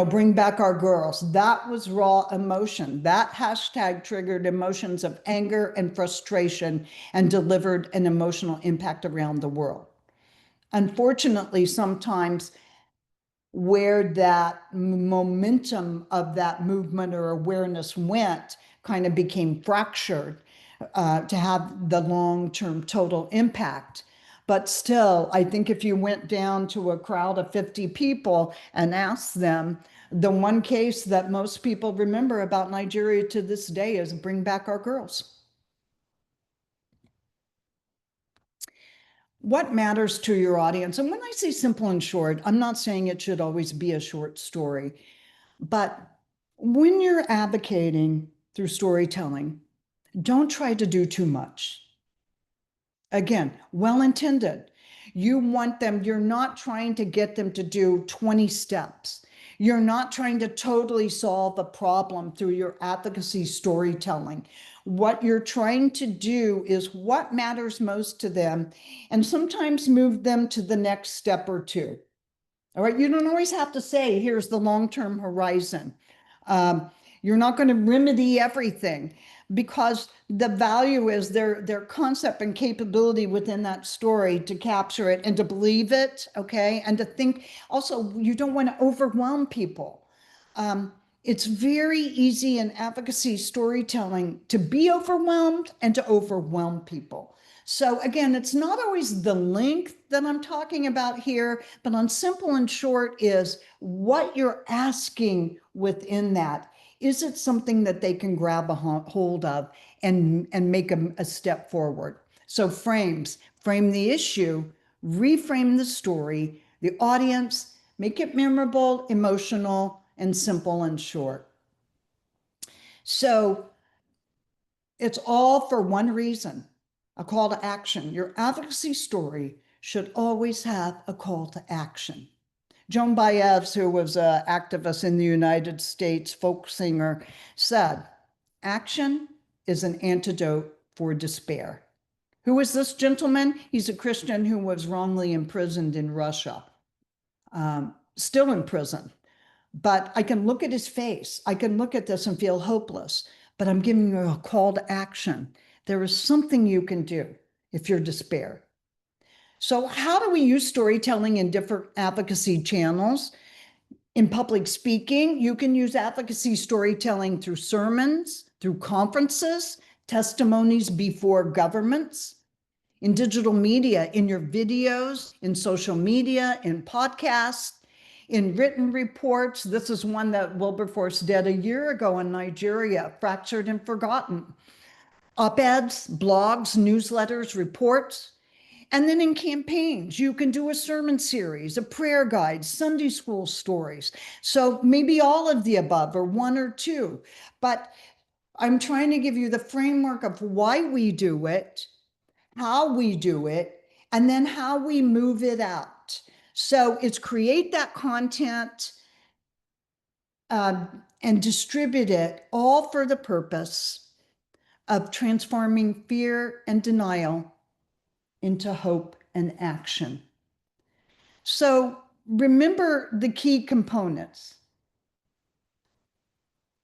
Bring back our girls. That was raw emotion. That hashtag triggered emotions of anger and frustration and delivered an emotional impact around the world. Unfortunately, sometimes where that momentum of that movement or awareness went kind of became fractured to have the long-term total impact. But still, I think if you went down to a crowd of 50 people and asked them, the one case that most people remember about Nigeria to this day is bring back our girls. What matters to your audience? And when I say simple and short, I'm not saying it should always be a short story, but when you're advocating through storytelling, don't try to do too much. Again, well-intended. You want them, you're not trying to get them to do 20 steps. You're not trying to totally solve a problem through your advocacy storytelling. What you're trying to do is what matters most to them, and sometimes move them to the next step or two. All right, you don't always have to say, here's the long-term horizon. You're not going to remedy everything, because the value is their concept and capability within that story to capture it and to believe it, okay? And to think, also, you don't want to overwhelm people. It's very easy in advocacy storytelling to be overwhelmed and to overwhelm people. So again, it's not always the length that I'm talking about here, but on simple and short is what you're asking within that. Is it something that they can grab a hold of and make a step forward? So frame the issue, reframe the story, the audience, make it memorable, emotional, and simple and short. So it's all for one reason, a call to action. Your advocacy story should always have a call to action. Joan Baez, who was an activist in the United States, folk singer, said, action is an antidote for despair. Who is this gentleman? He's a Christian who was wrongly imprisoned in Russia, still in prison. But I can look at his face. I can look at this and feel hopeless, but I'm giving you a call to action. There is something you can do if you're despair. So how do we use storytelling in different advocacy channels? In public speaking, you can use advocacy storytelling through sermons, through conferences, testimonies before governments, in digital media, in your videos, in social media, in podcasts, in written reports. This is one that Wilberforce did a year ago in Nigeria, Fractured and Forgotten. Op-eds, blogs, newsletters, reports. And then in campaigns, you can do a sermon series, a prayer guide, Sunday school stories. So maybe all of the above or one or two, but I'm trying to give you the framework of why we do it, how we do it, and then how we move it out. So it's create that content and distribute it all for the purpose of transforming fear and denial into hope and action. So remember the key components.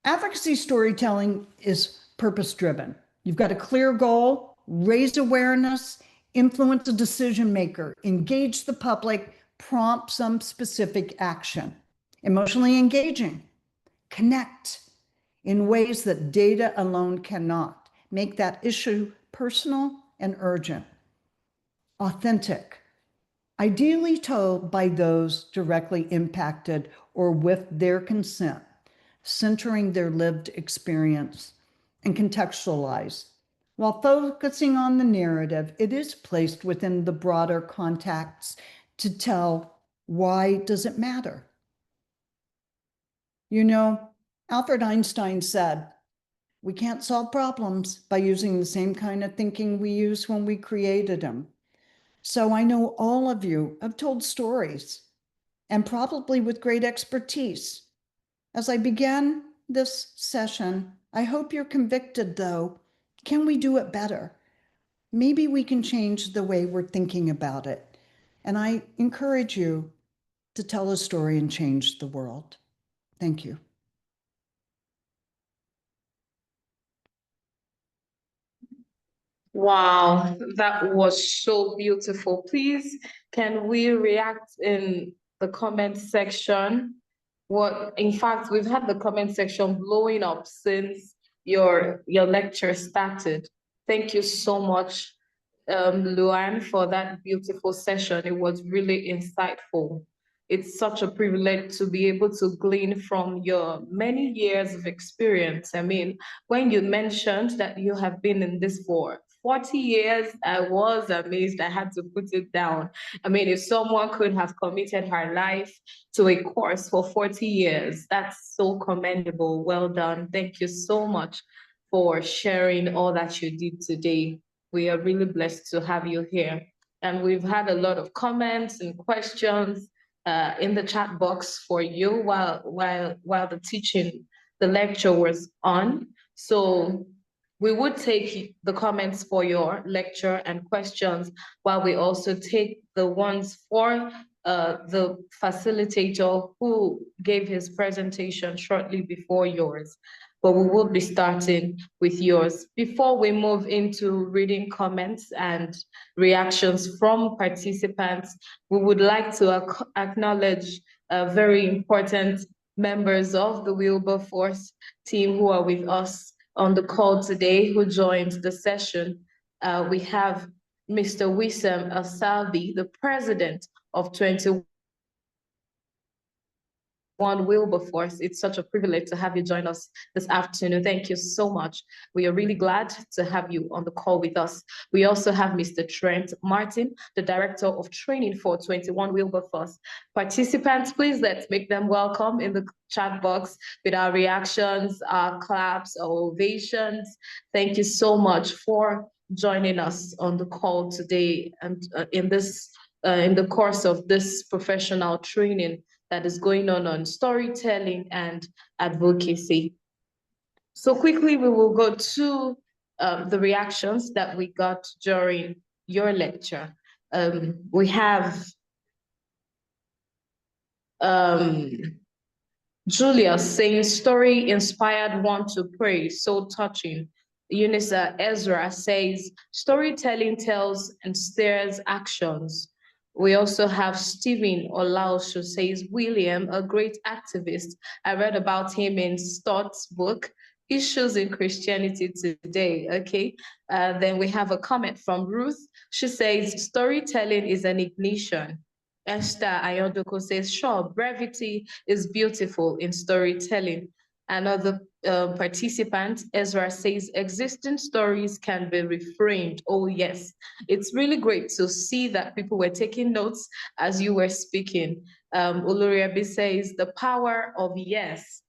Advocacy storytelling is purpose-driven. You've got a clear goal, raise awareness, influence a decision maker, engage the public, prompt some specific action. Emotionally engaging, connect in ways that data alone cannot. Make that issue personal and urgent. Authentic, ideally told by those directly impacted or with their consent, centering their lived experience, and contextualized. While focusing on the narrative, it is placed within the broader context to tell why does it matter. You know, Albert Einstein said, we can't solve problems by using the same kind of thinking we used when we created them. So I know all of you have told stories, and probably with great expertise. As I began this session, I hope you're convicted, though. Can we do it better? Maybe we can change the way we're thinking about it. And I encourage you to tell a story and change the world. Thank you. Wow, that was so beautiful. Please, can we react in the comment section? In fact, we've had the comment section blowing up since your lecture started. Thank you so much, Luan, for that beautiful session. It was really insightful. It's such a privilege to be able to glean from your many years of experience. I mean, when you mentioned that you have been in this for 40 years, I was amazed. I had to put it down. I mean, if someone could have committed her life to a course for 40 years, that's so commendable. Well done. Thank you so much for sharing all that you did today. We are really blessed to have you here. And we've had a lot of comments and questions in the chat box for you while the lecture was on. So we would take the comments for your lecture and questions, while we also take the ones for the facilitator who gave his presentation shortly before yours. But we will be starting with yours. Before we move into reading comments and reactions from participants, we would like to acknowledge very important members of the Wilberforce team who are with us on the call today, who joined the session. We have Mr. Wissam Asalbi, the president of 21 Wilberforce. It's such a privilege to have you join us this afternoon. Thank you so much. We are really glad to have you on the call with us. We also have Mr. Trent Martin, the Director of Training for 21 Wilberforce. Participants, please let's make them welcome in the chat box with our reactions, our claps, our ovations. Thank you so much for joining us on the call today and in the course of this professional training that is going on storytelling and advocacy. So quickly, we will go to the reactions that we got during your lecture. We have Julia saying, story inspired one to pray, so touching. Eunice Ezra says, storytelling tells and stirs actions. We also have Stephen Olaosho says, William, a great activist. I read about him in Stott's book, Issues in Christianity Today, okay? Then we have a comment from Ruth. She says, storytelling is an ignition. Esther Ayodoko says, sure, brevity is beautiful in storytelling. Another participant, Ezra, says, existing stories can be reframed. Oh, yes. It's really great to see that people were taking notes as you were speaking. Oloriabi says, the power of yes.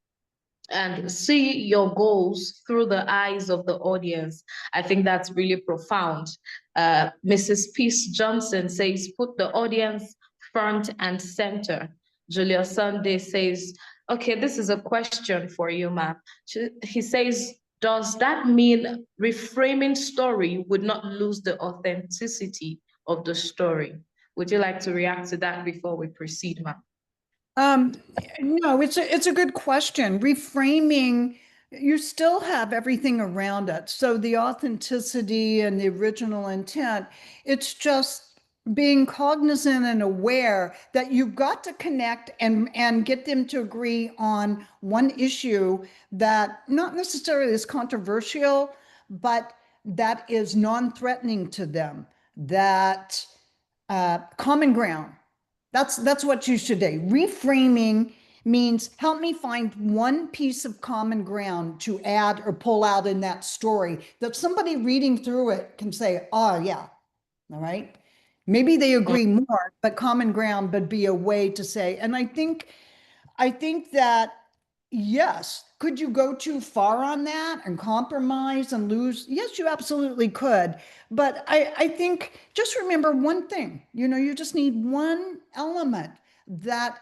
And see your goals through the eyes of the audience. I think that's really profound. Mrs. Peace Johnson says, put the audience front and center. Julia Sunday says, okay, this is a question for you, ma'am. He says, does that mean reframing story would not lose the authenticity of the story? Would you like to react to that before we proceed, ma'am? No, it's a good question. Reframing, you still have everything around it. So the authenticity and the original intent, it's just being cognizant and aware that you've got to connect and get them to agree on one issue that not necessarily is controversial, but that is non-threatening to them, that common ground. That's what you should do. Reframing means help me find one piece of common ground to add or pull out in that story that somebody reading through it can say, oh yeah, all right. Maybe they agree more, but common ground would be a way to say, and I think that, yes, could you go too far on that and compromise and lose? Yes, you absolutely could. But I think just remember one thing, you just need one element that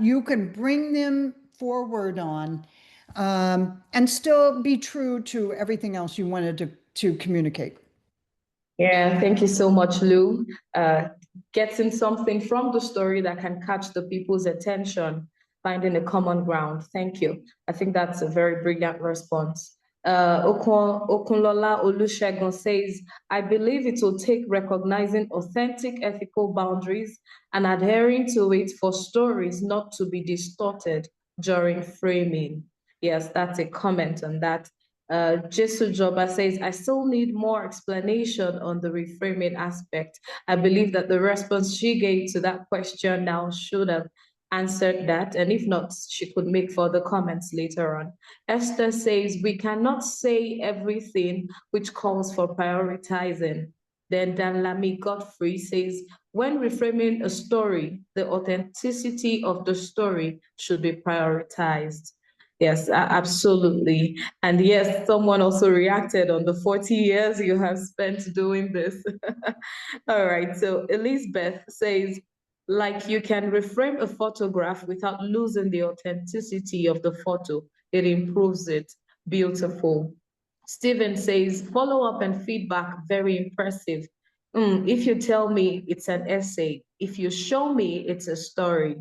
you can bring them forward on, and still be true to everything else you wanted to communicate. Yeah, thank you so much, Lou. Getting something from the story that can catch the people's attention, finding a common ground. Thank you. I think that's a very brilliant response. Okunlola Olusegun says, I believe it will take recognizing authentic ethical boundaries and adhering to it for stories not to be distorted during framing. Yes, that's a comment on that. Jesu Joba says, I still need more explanation on the reframing aspect. I believe that the response she gave to that question now should have answered that. And if not, she could make further comments later on. Esther says, we cannot say everything which calls for prioritizing. Then Danlami Godfrey says, when reframing a story, the authenticity of the story should be prioritized. Yes, absolutely. And yes, someone also reacted on the 40 years you have spent doing this. All right, so Elizabeth says, like you can reframe a photograph without losing the authenticity of the photo. It improves it. Beautiful. Stephen says, follow up and feedback, very impressive. If you tell me it's an essay, if you show me it's a story,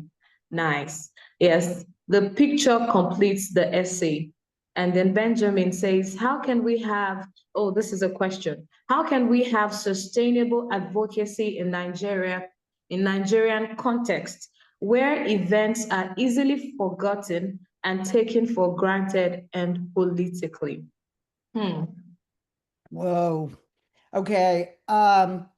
nice. Yes, the picture completes the essay. And then Benjamin says, how can we have, oh, this is a question. How can we have sustainable advocacy in Nigeria, in Nigerian context, where events are easily forgotten and taken for granted and politically? Whoa. Okay. I'm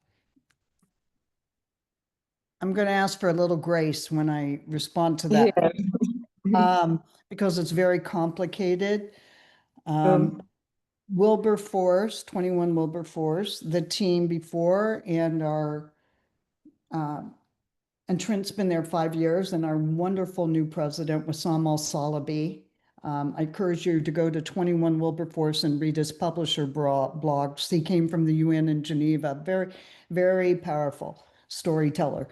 going to ask for a little grace when I respond to that. Yeah. Because it's very complicated. Um, Wilberforce, 21 Wilberforce, the team before, and Trent's been there 5 years, and our wonderful new president, Wissam Al-Salabi. I encourage you to go to 21 Wilberforce and read his publisher blogs. He came from the UN in Geneva. Very, very powerful storyteller.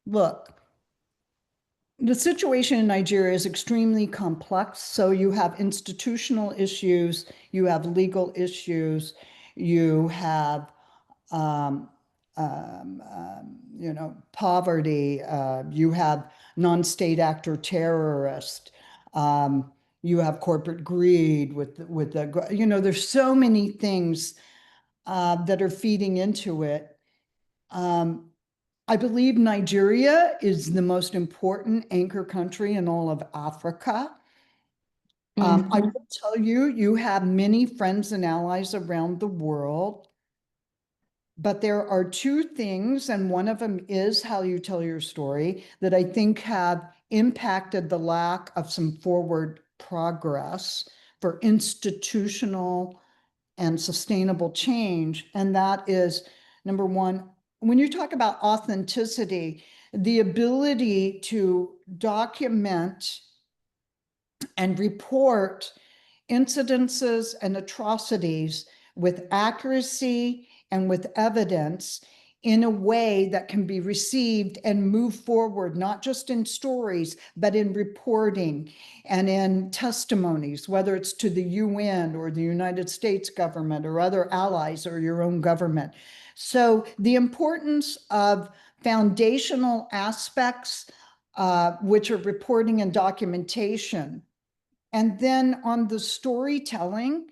Look, the situation in Nigeria is extremely complex. So you have institutional issues, you have legal issues, you have poverty, you have non-state actor terrorist, you have corporate greed with the, there's so many things that are feeding into it. I believe Nigeria is the most important anchor country in all of Africa. I will tell you, you have many friends and allies around the world, but there are two things, and one of them is how you tell your story, that I think have impacted the lack of some forward progress for institutional and sustainable change. And that is, number one, when you talk about authenticity, the ability to document and report incidences and atrocities with accuracy and with evidence in a way that can be received and move forward, not just in stories, but in reporting and in testimonies, whether it's to the UN or the United States government or other allies or your own government. So the importance of foundational aspects, which are reporting and documentation. And then on the storytelling,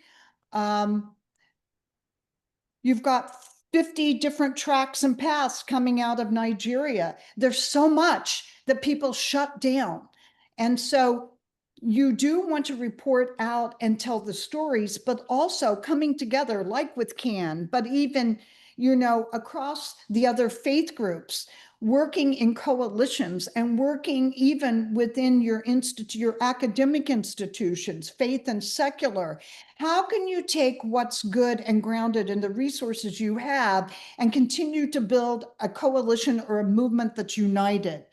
you've got 50 different tracks and paths coming out of Nigeria. There's so much that people shut down. And so you do want to report out and tell the stories, but also coming together, like with CAN, but even, across the other faith groups, working in coalitions and working even within your academic institutions, faith and secular. How can you take what's good and grounded in the resources you have and continue to build a coalition or a movement that's united?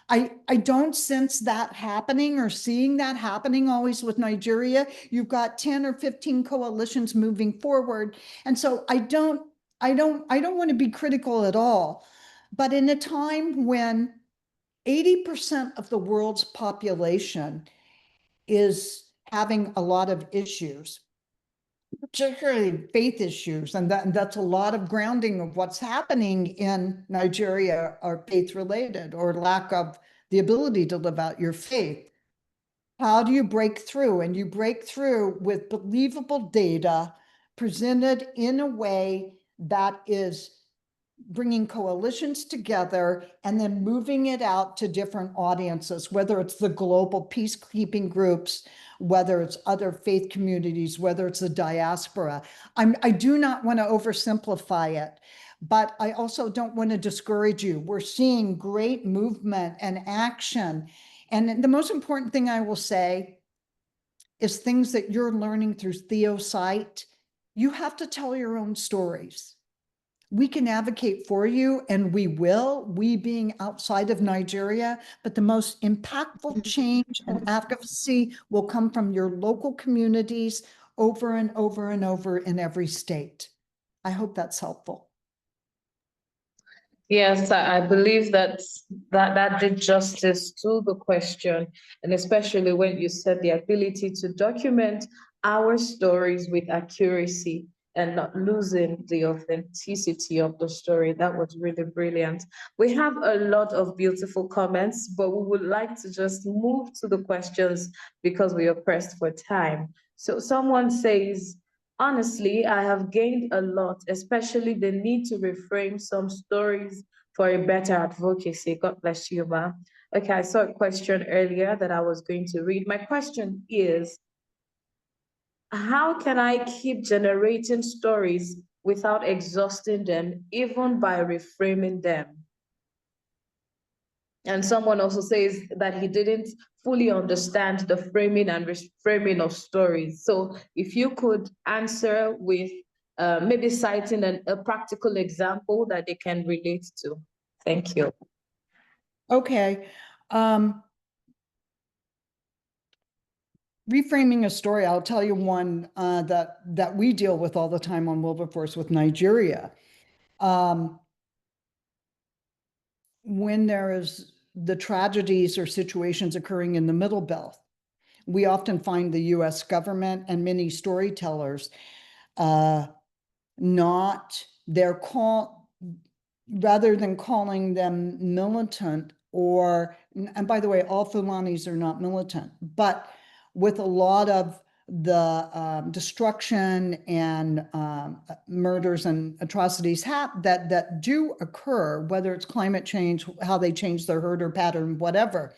I don't sense that happening or seeing that happening always with Nigeria. You've got 10 or 15 coalitions moving forward. And so I don't want to be critical at all. But in a time when 80% of the world's population is having a lot of issues, particularly faith issues, and that's a lot of grounding of what's happening in Nigeria are faith related or lack of the ability to live out your faith. How do you break through? And you break through with believable data presented in a way that is bringing coalitions together and then moving it out to different audiences, whether it's the global peacekeeping groups, whether it's other faith communities, whether it's the diaspora. I do not want to oversimplify it, but I also don't want to discourage you. We're seeing great movement and action. And the most important thing I will say is things that you're learning through Theo-sight. You have to tell your own stories. We can advocate for you, and we will, we being outside of Nigeria, but the most impactful change and advocacy will come from your local communities over and over and over in every state. I hope that's helpful. Yes, I believe that did justice to the question, and especially when you said the ability to document our stories with accuracy and not losing the authenticity of the story. That was really brilliant. We have a lot of beautiful comments, but we would like to just move to the questions because we are pressed for time. So someone says, honestly, I have gained a lot, especially the need to reframe some stories for a better advocacy. God bless you, ma. Okay, I saw a question earlier that I was going to read. My question is, how can I keep generating stories without exhausting them, even by reframing them? And someone also says that he didn't fully understand the framing and reframing of stories. So if you could answer with maybe citing a practical example that they can relate to. Thank you. Okay. Reframing a story, I'll tell you one that we deal with all the time on Wilberforce with Nigeria. When there is the tragedies or situations occurring in the Middle Belt, we often find the US government and many storytellers rather than calling them militant and by the way, all Fulanis are not militant, but with a lot of the destruction and murders and atrocities that do occur, whether it's climate change, how they change their herder pattern, whatever,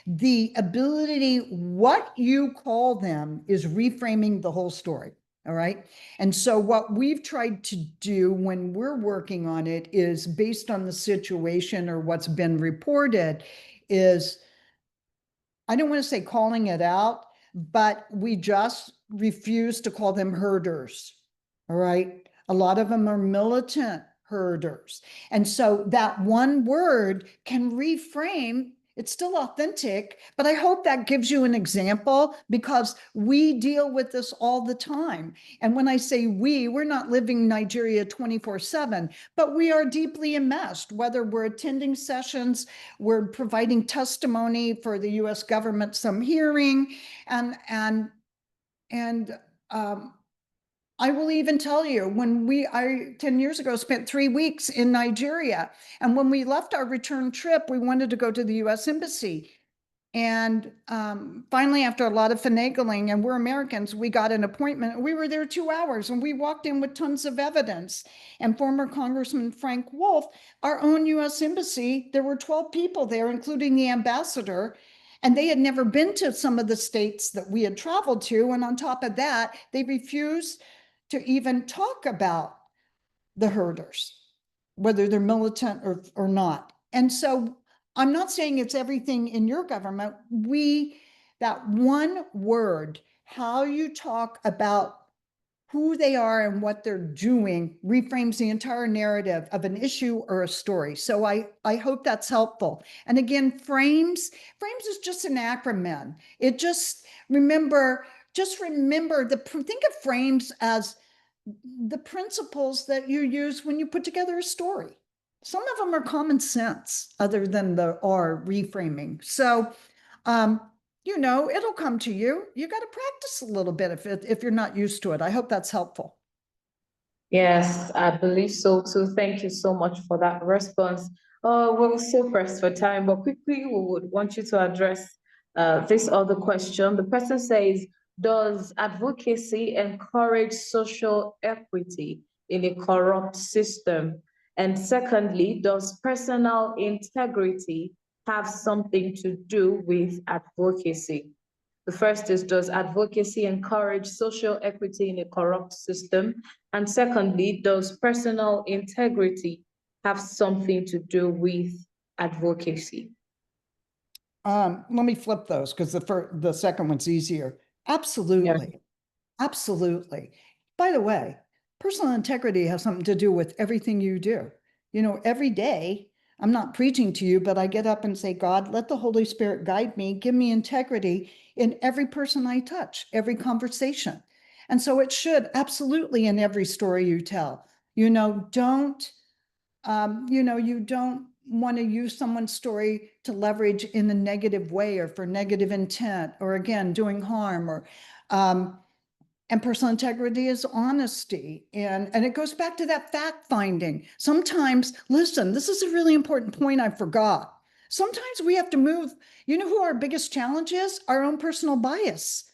the ability, what you call them is reframing the whole story. All right. And so what we've tried to do when we're working on it is based on the situation or what's been reported is, I don't want to say calling it out, but we just refuse to call them herders. All right. A lot of them are militant herders. And so that one word can reframe. It's still authentic, but I hope that gives you an example because we deal with this all the time. And when I say we're not living Nigeria 24/7, but we are deeply enmeshed, whether we're attending sessions, we're providing testimony for the US government, some hearing, and I will even tell you, when I 10 years ago spent 3 weeks in Nigeria, and when we left our return trip, we wanted to go to the US Embassy. And finally, after a lot of finagling, and we're Americans, we got an appointment. We were there 2 hours, and we walked in with tons of evidence. And former Congressman Frank Wolf, our own US Embassy, there were 12 people there, including the ambassador. And they had never been to some of the states that we had traveled to. And on top of that, they refused to even talk about the herders, whether they're militant or not. And so I'm not saying it's everything in your government. That one word, how you talk about who they are and what they're doing reframes the entire narrative of an issue or a story. So I hope that's helpful. And again, frames is just an acronym. It just remember, think of frames as the principles that you use when you put together a story. Some of them are common sense other than the R reframing. So, it'll come to you. You got to practice a little bit if you're not used to it. I hope that's helpful. Yes, I believe so too. Thank you so much for that response. We're so pressed for time, but quickly we would want you to address this other question. The person says, does advocacy encourage social equity in a corrupt system? And secondly, does personal integrity have something to do with advocacy? The first is, does advocacy encourage social equity in a corrupt system? And secondly, does personal integrity have something to do with advocacy? Let me flip those because the second one's easier. Absolutely. Absolutely. By the way, personal integrity has something to do with everything you do. You know, every day, I'm not preaching to you, but I get up and say, God, let the Holy Spirit guide me, give me integrity in every person I touch, every conversation. And so it should absolutely in every story you tell. You know, you don't want to use someone's story to leverage in a negative way or for negative intent, or again, doing harm, or and personal integrity is honesty. And it goes back to that fact finding. Sometimes, listen, this is a really important point I forgot. Sometimes we have to move. You know who our biggest challenge is? Our own personal bias.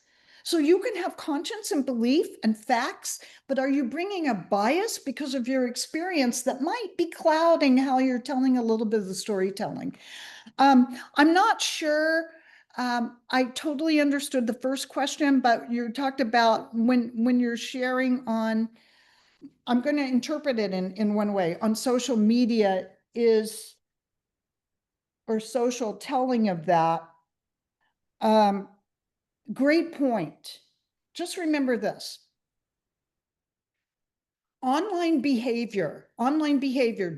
So you can have conscience and belief and facts, but are you bringing a bias because of your experience that might be clouding how you're telling a little bit of the storytelling? I'm not sure. I totally understood the first question, but you talked about when you're sharing on, I'm going to interpret it in one way, on social media is, or social telling of that. Great point. Just remember this. Online behavior,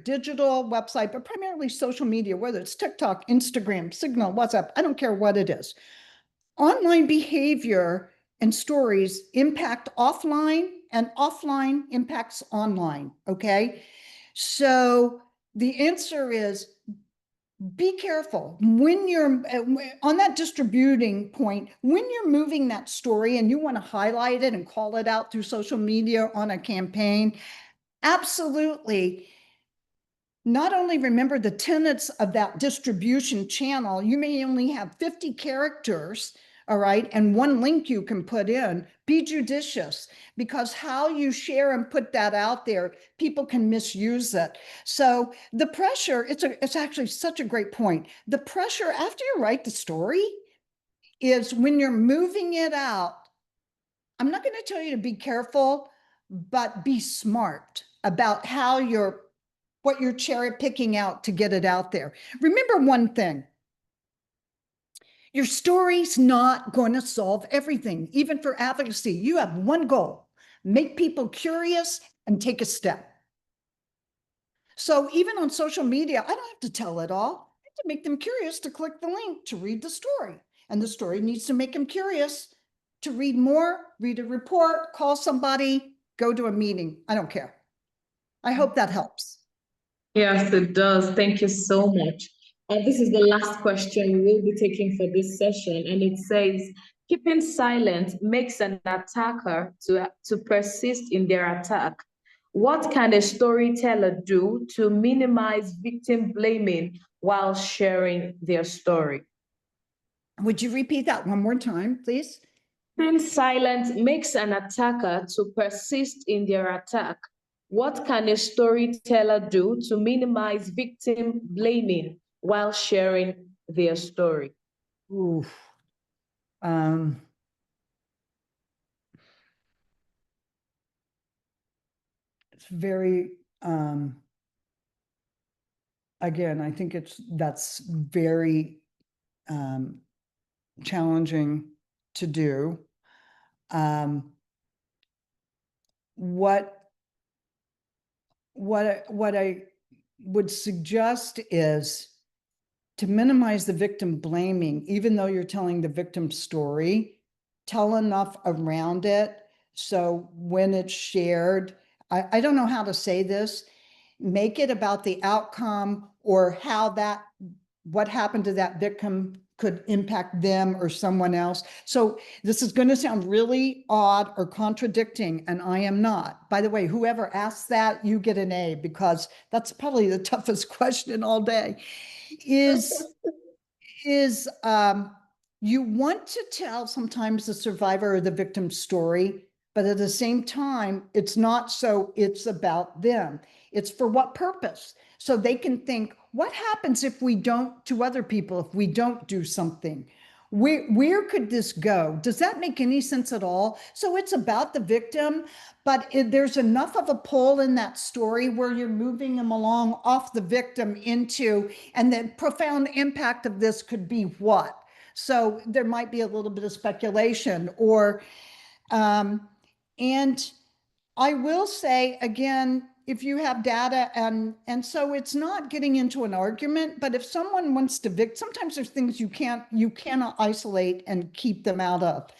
digital website, but primarily social media, whether it's TikTok, Instagram, Signal, WhatsApp, I don't care what it is. Online behavior and stories impact offline, and offline impacts online, okay? So the answer is, be careful when you're on that distributing point, when you're moving that story and you want to highlight it and call it out through social media on a campaign. Absolutely. Not only remember the tenets of that distribution channel, you may only have 50 characters, all right, and one link you can put in. Be judicious, because how you share and put that out there, people can misuse it. So the pressure, it's actually such a great point. The pressure after you write the story is when you're moving it out. I'm not going to tell you to be careful, but be smart about what you're cherry picking out to get it out there. Remember one thing. Your story's not going to solve everything. Even for advocacy, you have one goal: make people curious and take a step. So even on social media, I don't have to tell it all. I have to make them curious to click the link to read the story. And the story needs to make them curious to read more, read a report, call somebody, go to a meeting. I don't care. I hope that helps. Yes, it does. Thank you so much. This is the last question we will be taking for this session, and it says, keeping silent makes an attacker to persist in their attack. What can a storyteller do to minimize victim blaming while sharing their story? Would you repeat that one more time, please? Keeping silent makes an attacker to persist in their attack. What can a storyteller do to minimize victim blaming while sharing their story? Oof. It's very, again, I think that's very challenging to do. What I would suggest is to minimize the victim blaming, even though you're telling the victim's story, tell enough around it. So when it's shared, I don't know how to say this, make it about the outcome or how what happened to that victim could impact them or someone else. So this is going to sound really odd or contradicting, and I am not. By the way, whoever asks that, you get an A, because that's probably the toughest question all day. Is you want to tell sometimes the survivor or the victim's story But at the same time, it's not so it's about them. It's for what purpose? So they can think, what happens if we don't, to other people, if we don't do something? Where could this go? Does that make any sense at all? So it's about the victim, but there's enough of a pull in that story where you're moving them along off the victim into, and the profound impact of this could be what? So there might be a little bit of speculation and I will say again, if you have data and so it's not getting into an argument, but if someone wants to sometimes there's things you cannot isolate and keep them out of.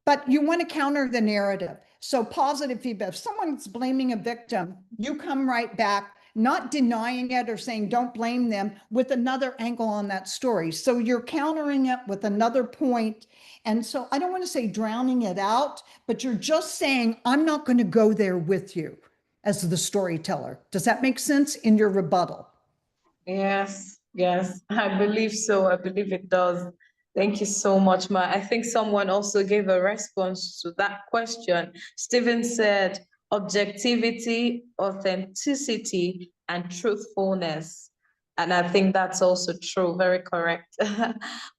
But you want to counter the narrative. So positive feedback. If someone's blaming a victim, you come right back, not denying it or saying don't blame them, with another angle on that story. So you're countering it with another point. And so I don't want to say drowning it out, but you're just saying, I'm not going to go there with you as the storyteller. Does that make sense in your rebuttal? Yes, yes, I believe so. I believe it does. Thank you so much, Ma. I think someone also gave a response to that question. Stephen said, objectivity, authenticity, and truthfulness. And I think that's also true, very correct.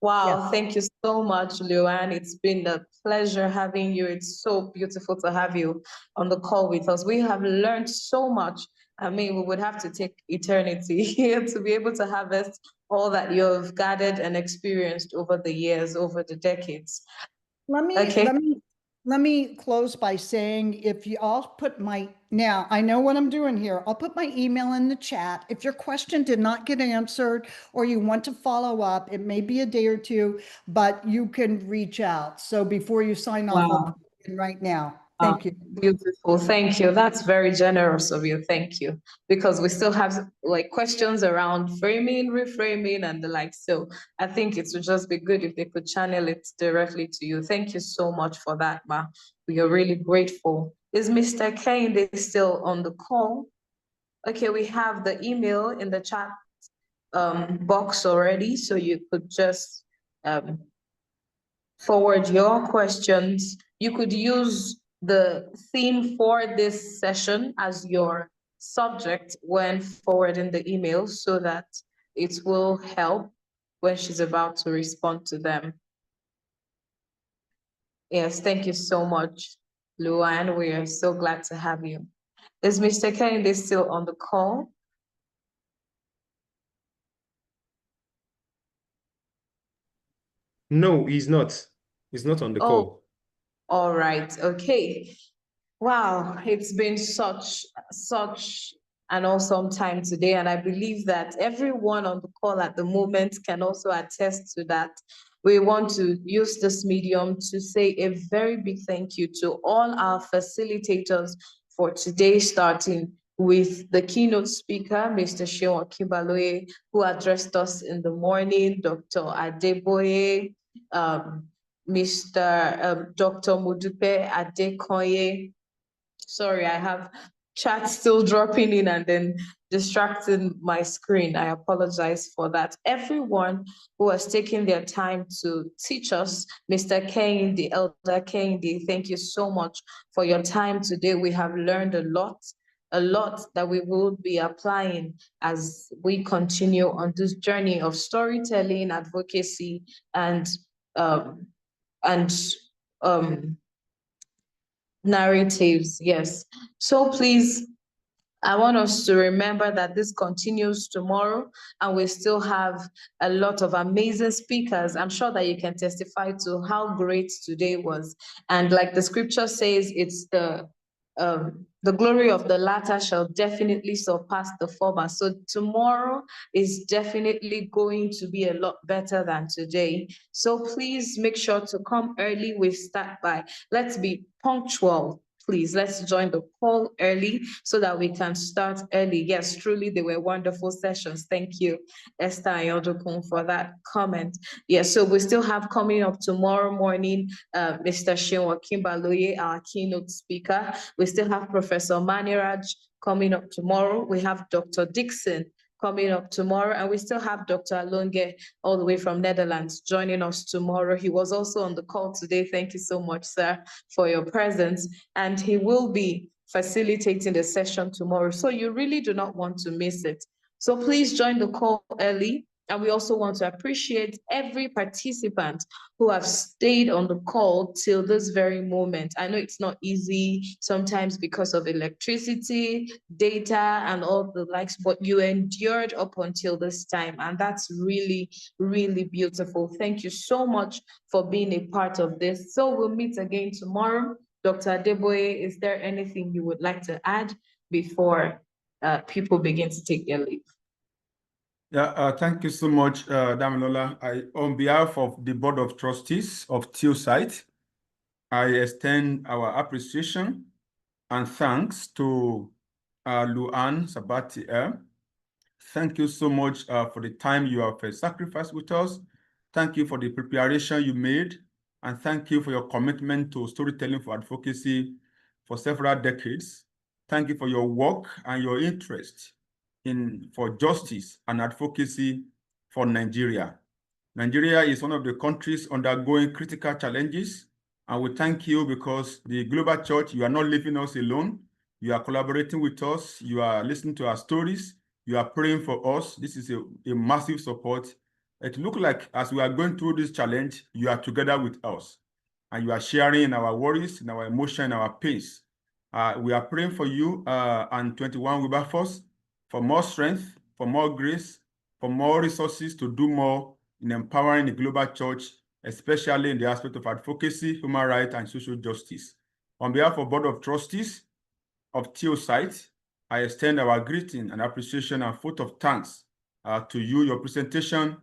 Wow, Yeah. thank you so much, Luann. It's been a pleasure having you. It's so beautiful to have you on the call with us. We have learned so much. I mean, we would have to take eternity here to be able to harvest all that you've gathered and experienced over the years, over the decades. Let me close by saying, I'll put now I know what I'm doing here. I'll put my email in the chat. If your question did not get answered or you want to follow up, it may be a day or two, but you can reach out. So before you sign off, I'll put it in right now. Thank you. Beautiful. Thank you. That's very generous of you. Thank you. Because we still have like questions around framing, reframing, and the like. So I think it would just be good if they could channel it directly to you. Thank you so much for that, Ma. We are really grateful. Is Mr. Kehinde still on the call? Okay, we have the email in the chat box already, so you could just forward your questions. You could use the theme for this session as your subject when forwarding the email so that it will help when she's about to respond to them. Yes, thank you so much, Luann. We are so glad to have you. Is Mr. Kehinde still on the call? No, he's not. He's not on the call. All right. Okay. Wow, it's been such an awesome time today, and I believe that everyone on the call at the moment can also attest to that. We want to use this medium to say a very big thank you to all our facilitators for today, starting with the keynote speaker, Mr. Seun Okinbaloye, who addressed us in the morning, Dr. Adeboye, Dr. Modupeoluwa Adekanye. Sorry, I have chat still dropping in and then distracting my screen. I apologize for that. Everyone who has taken their time to teach us, Mr. Kehinde, Elder Kehinde, thank you so much for your time today. We have learned a lot that we will be applying as we continue on this journey of storytelling, advocacy, and narratives. Yes. So please, I want us to remember that this continues tomorrow, and we still have a lot of amazing speakers. I'm sure that you can testify to how great today was. And like the scripture says, it's the glory of the latter shall definitely surpass the former. So tomorrow is definitely going to be a lot better than today. So please make sure to come early. We start by, let's be punctual. Please, let's join the call early so that we can start early. Yes, truly, they were wonderful sessions. Thank you, Esther Ayodele, for that comment. Yes, so we still have coming up tomorrow morning, Mr. Seun Okinbaloye, our keynote speaker. We still have Professor Maniraj coming up tomorrow. We have Dr. Dickson coming up tomorrow. And we still have Dr. Alonge all the way from Netherlands joining us tomorrow. He was also on the call today. Thank you so much, sir, for your presence. And he will be facilitating the session tomorrow. So you really do not want to miss it. So please join the call early. And we also want to appreciate every participant who have stayed on the call till this very moment. I know it's not easy sometimes because of electricity, data, and all the likes, but you endured up until this time. And that's really, really beautiful. Thank you so much for being a part of this. So we'll meet again tomorrow. Dr. Adeboye, is there anything you would like to add before people begin to take their leave? Yeah, thank you so much, Damilola. On behalf of the Board of Trustees of Theo-sight, I extend our appreciation and thanks to Ann Sabatier. Thank you so much for the time you have sacrificed with us. Thank you for the preparation you made, and thank you for your commitment to storytelling for advocacy for several decades. Thank you for your work and your interest for justice and advocacy for Nigeria. Nigeria is one of the countries undergoing critical challenges, and we thank you because the global church, you are not leaving us alone. You are collaborating with us. You are listening to our stories. You are praying for us. This is a massive support. It looks like as we are going through this challenge, you are together with us, and you are sharing in our worries, in our emotion, in our pains. We are praying for you and 21 Wilberforce for more strength, for more grace, for more resources to do more in empowering the global church, especially in the aspect of advocacy, human rights, and social justice. On behalf of Board of Trustees of Theo-sight, I extend our greeting and appreciation and vote of thanks to you. Your presentation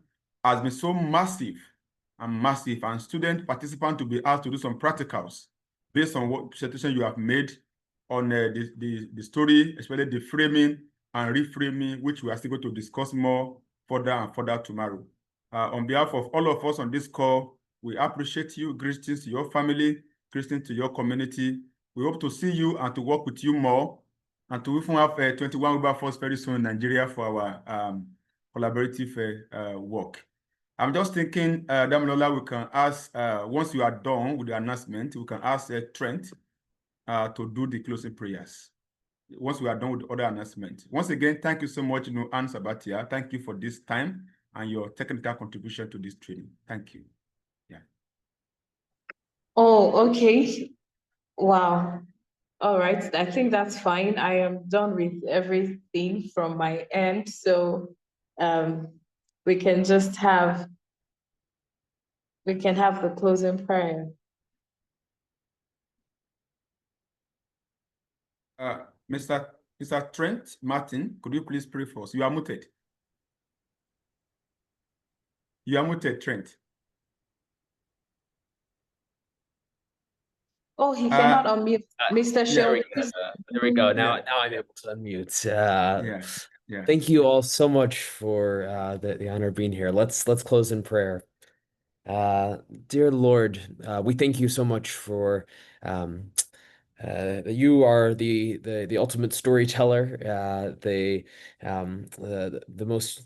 has been so massive, and student participants to be asked to do some practicals based on what presentation you have made on the story, especially the framing and reframing, which we are still going to discuss more further and further tomorrow. On behalf of all of us on this call, we appreciate you. Greetings to your family, greetings to your community. We hope to see you and to work with you more, and to even have 21 Wilberforce very soon in Nigeria for our collaborative work. I'm just thinking, Damilola, we can ask, once you are done with the announcement, we can ask Trent to do the closing prayers. Once we are done with the other announcement. Once again, thank you so much, Ann Sabatier. Thank you for this time and your technical contribution to this training. Thank you. Yeah. Oh, okay. Wow. All right. I think that's fine. I am done with everything from my end. So we can have the closing prayer. Mr. Trent Martin, could you please pray for us? You are muted. You are muted, Trent. Oh, he cannot unmute. Mr. Seun, there we go. Now I'm able to unmute. Yeah. Thank you all so much for the honor of being here. Let's close in prayer. Dear Lord, we thank you so much for you are the ultimate storyteller, the most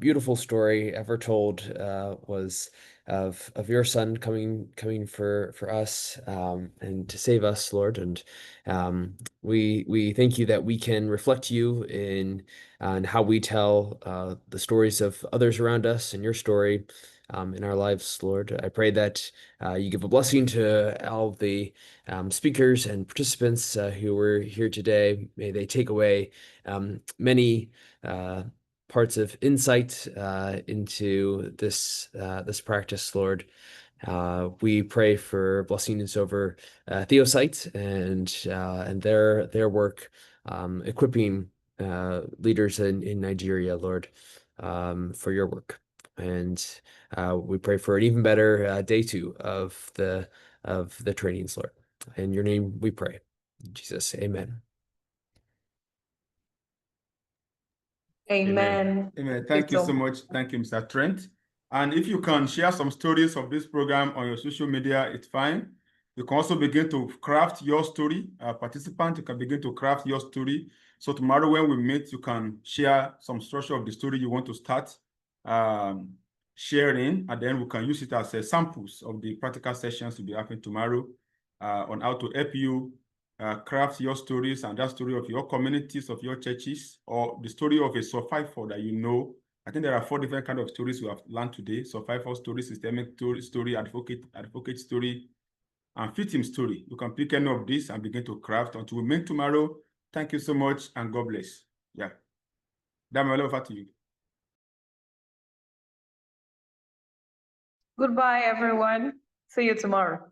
beautiful story ever told was of your son coming for us and to save us, Lord. And we thank you that we can reflect you on how we tell the stories of others around us and your story in our lives, Lord. I pray that you give a blessing to all the speakers and participants who were here today. May they take away many parts of insight into this practice, Lord. We pray for blessings over Theo-sight and their work equipping leaders in Nigeria, Lord, for your work. And we pray for an even better day 2 of the trainings, Lord. In your name we pray. In Jesus, amen. Amen. Amen. Thank you so much. Thank you, Mr. Trent. And if you can share some stories of this program on your social media, it's fine. You can also begin to craft your story. Participant, you can begin to craft your story. So tomorrow when we meet, you can share some structure of the story you want to start sharing, and then we can use it as samples of the practical sessions to be happening tomorrow on how to help you craft your stories, and that story of your communities, of your churches, or the story of a survivor that you know. I think there are 4 different kinds of stories we have learned today: survivor story, systemic story, advocate story, and victim story. You can pick any of these and begin to craft until we meet tomorrow. Thank you so much, and God bless. Yeah. Damilola, over to you. Goodbye, everyone. See you tomorrow.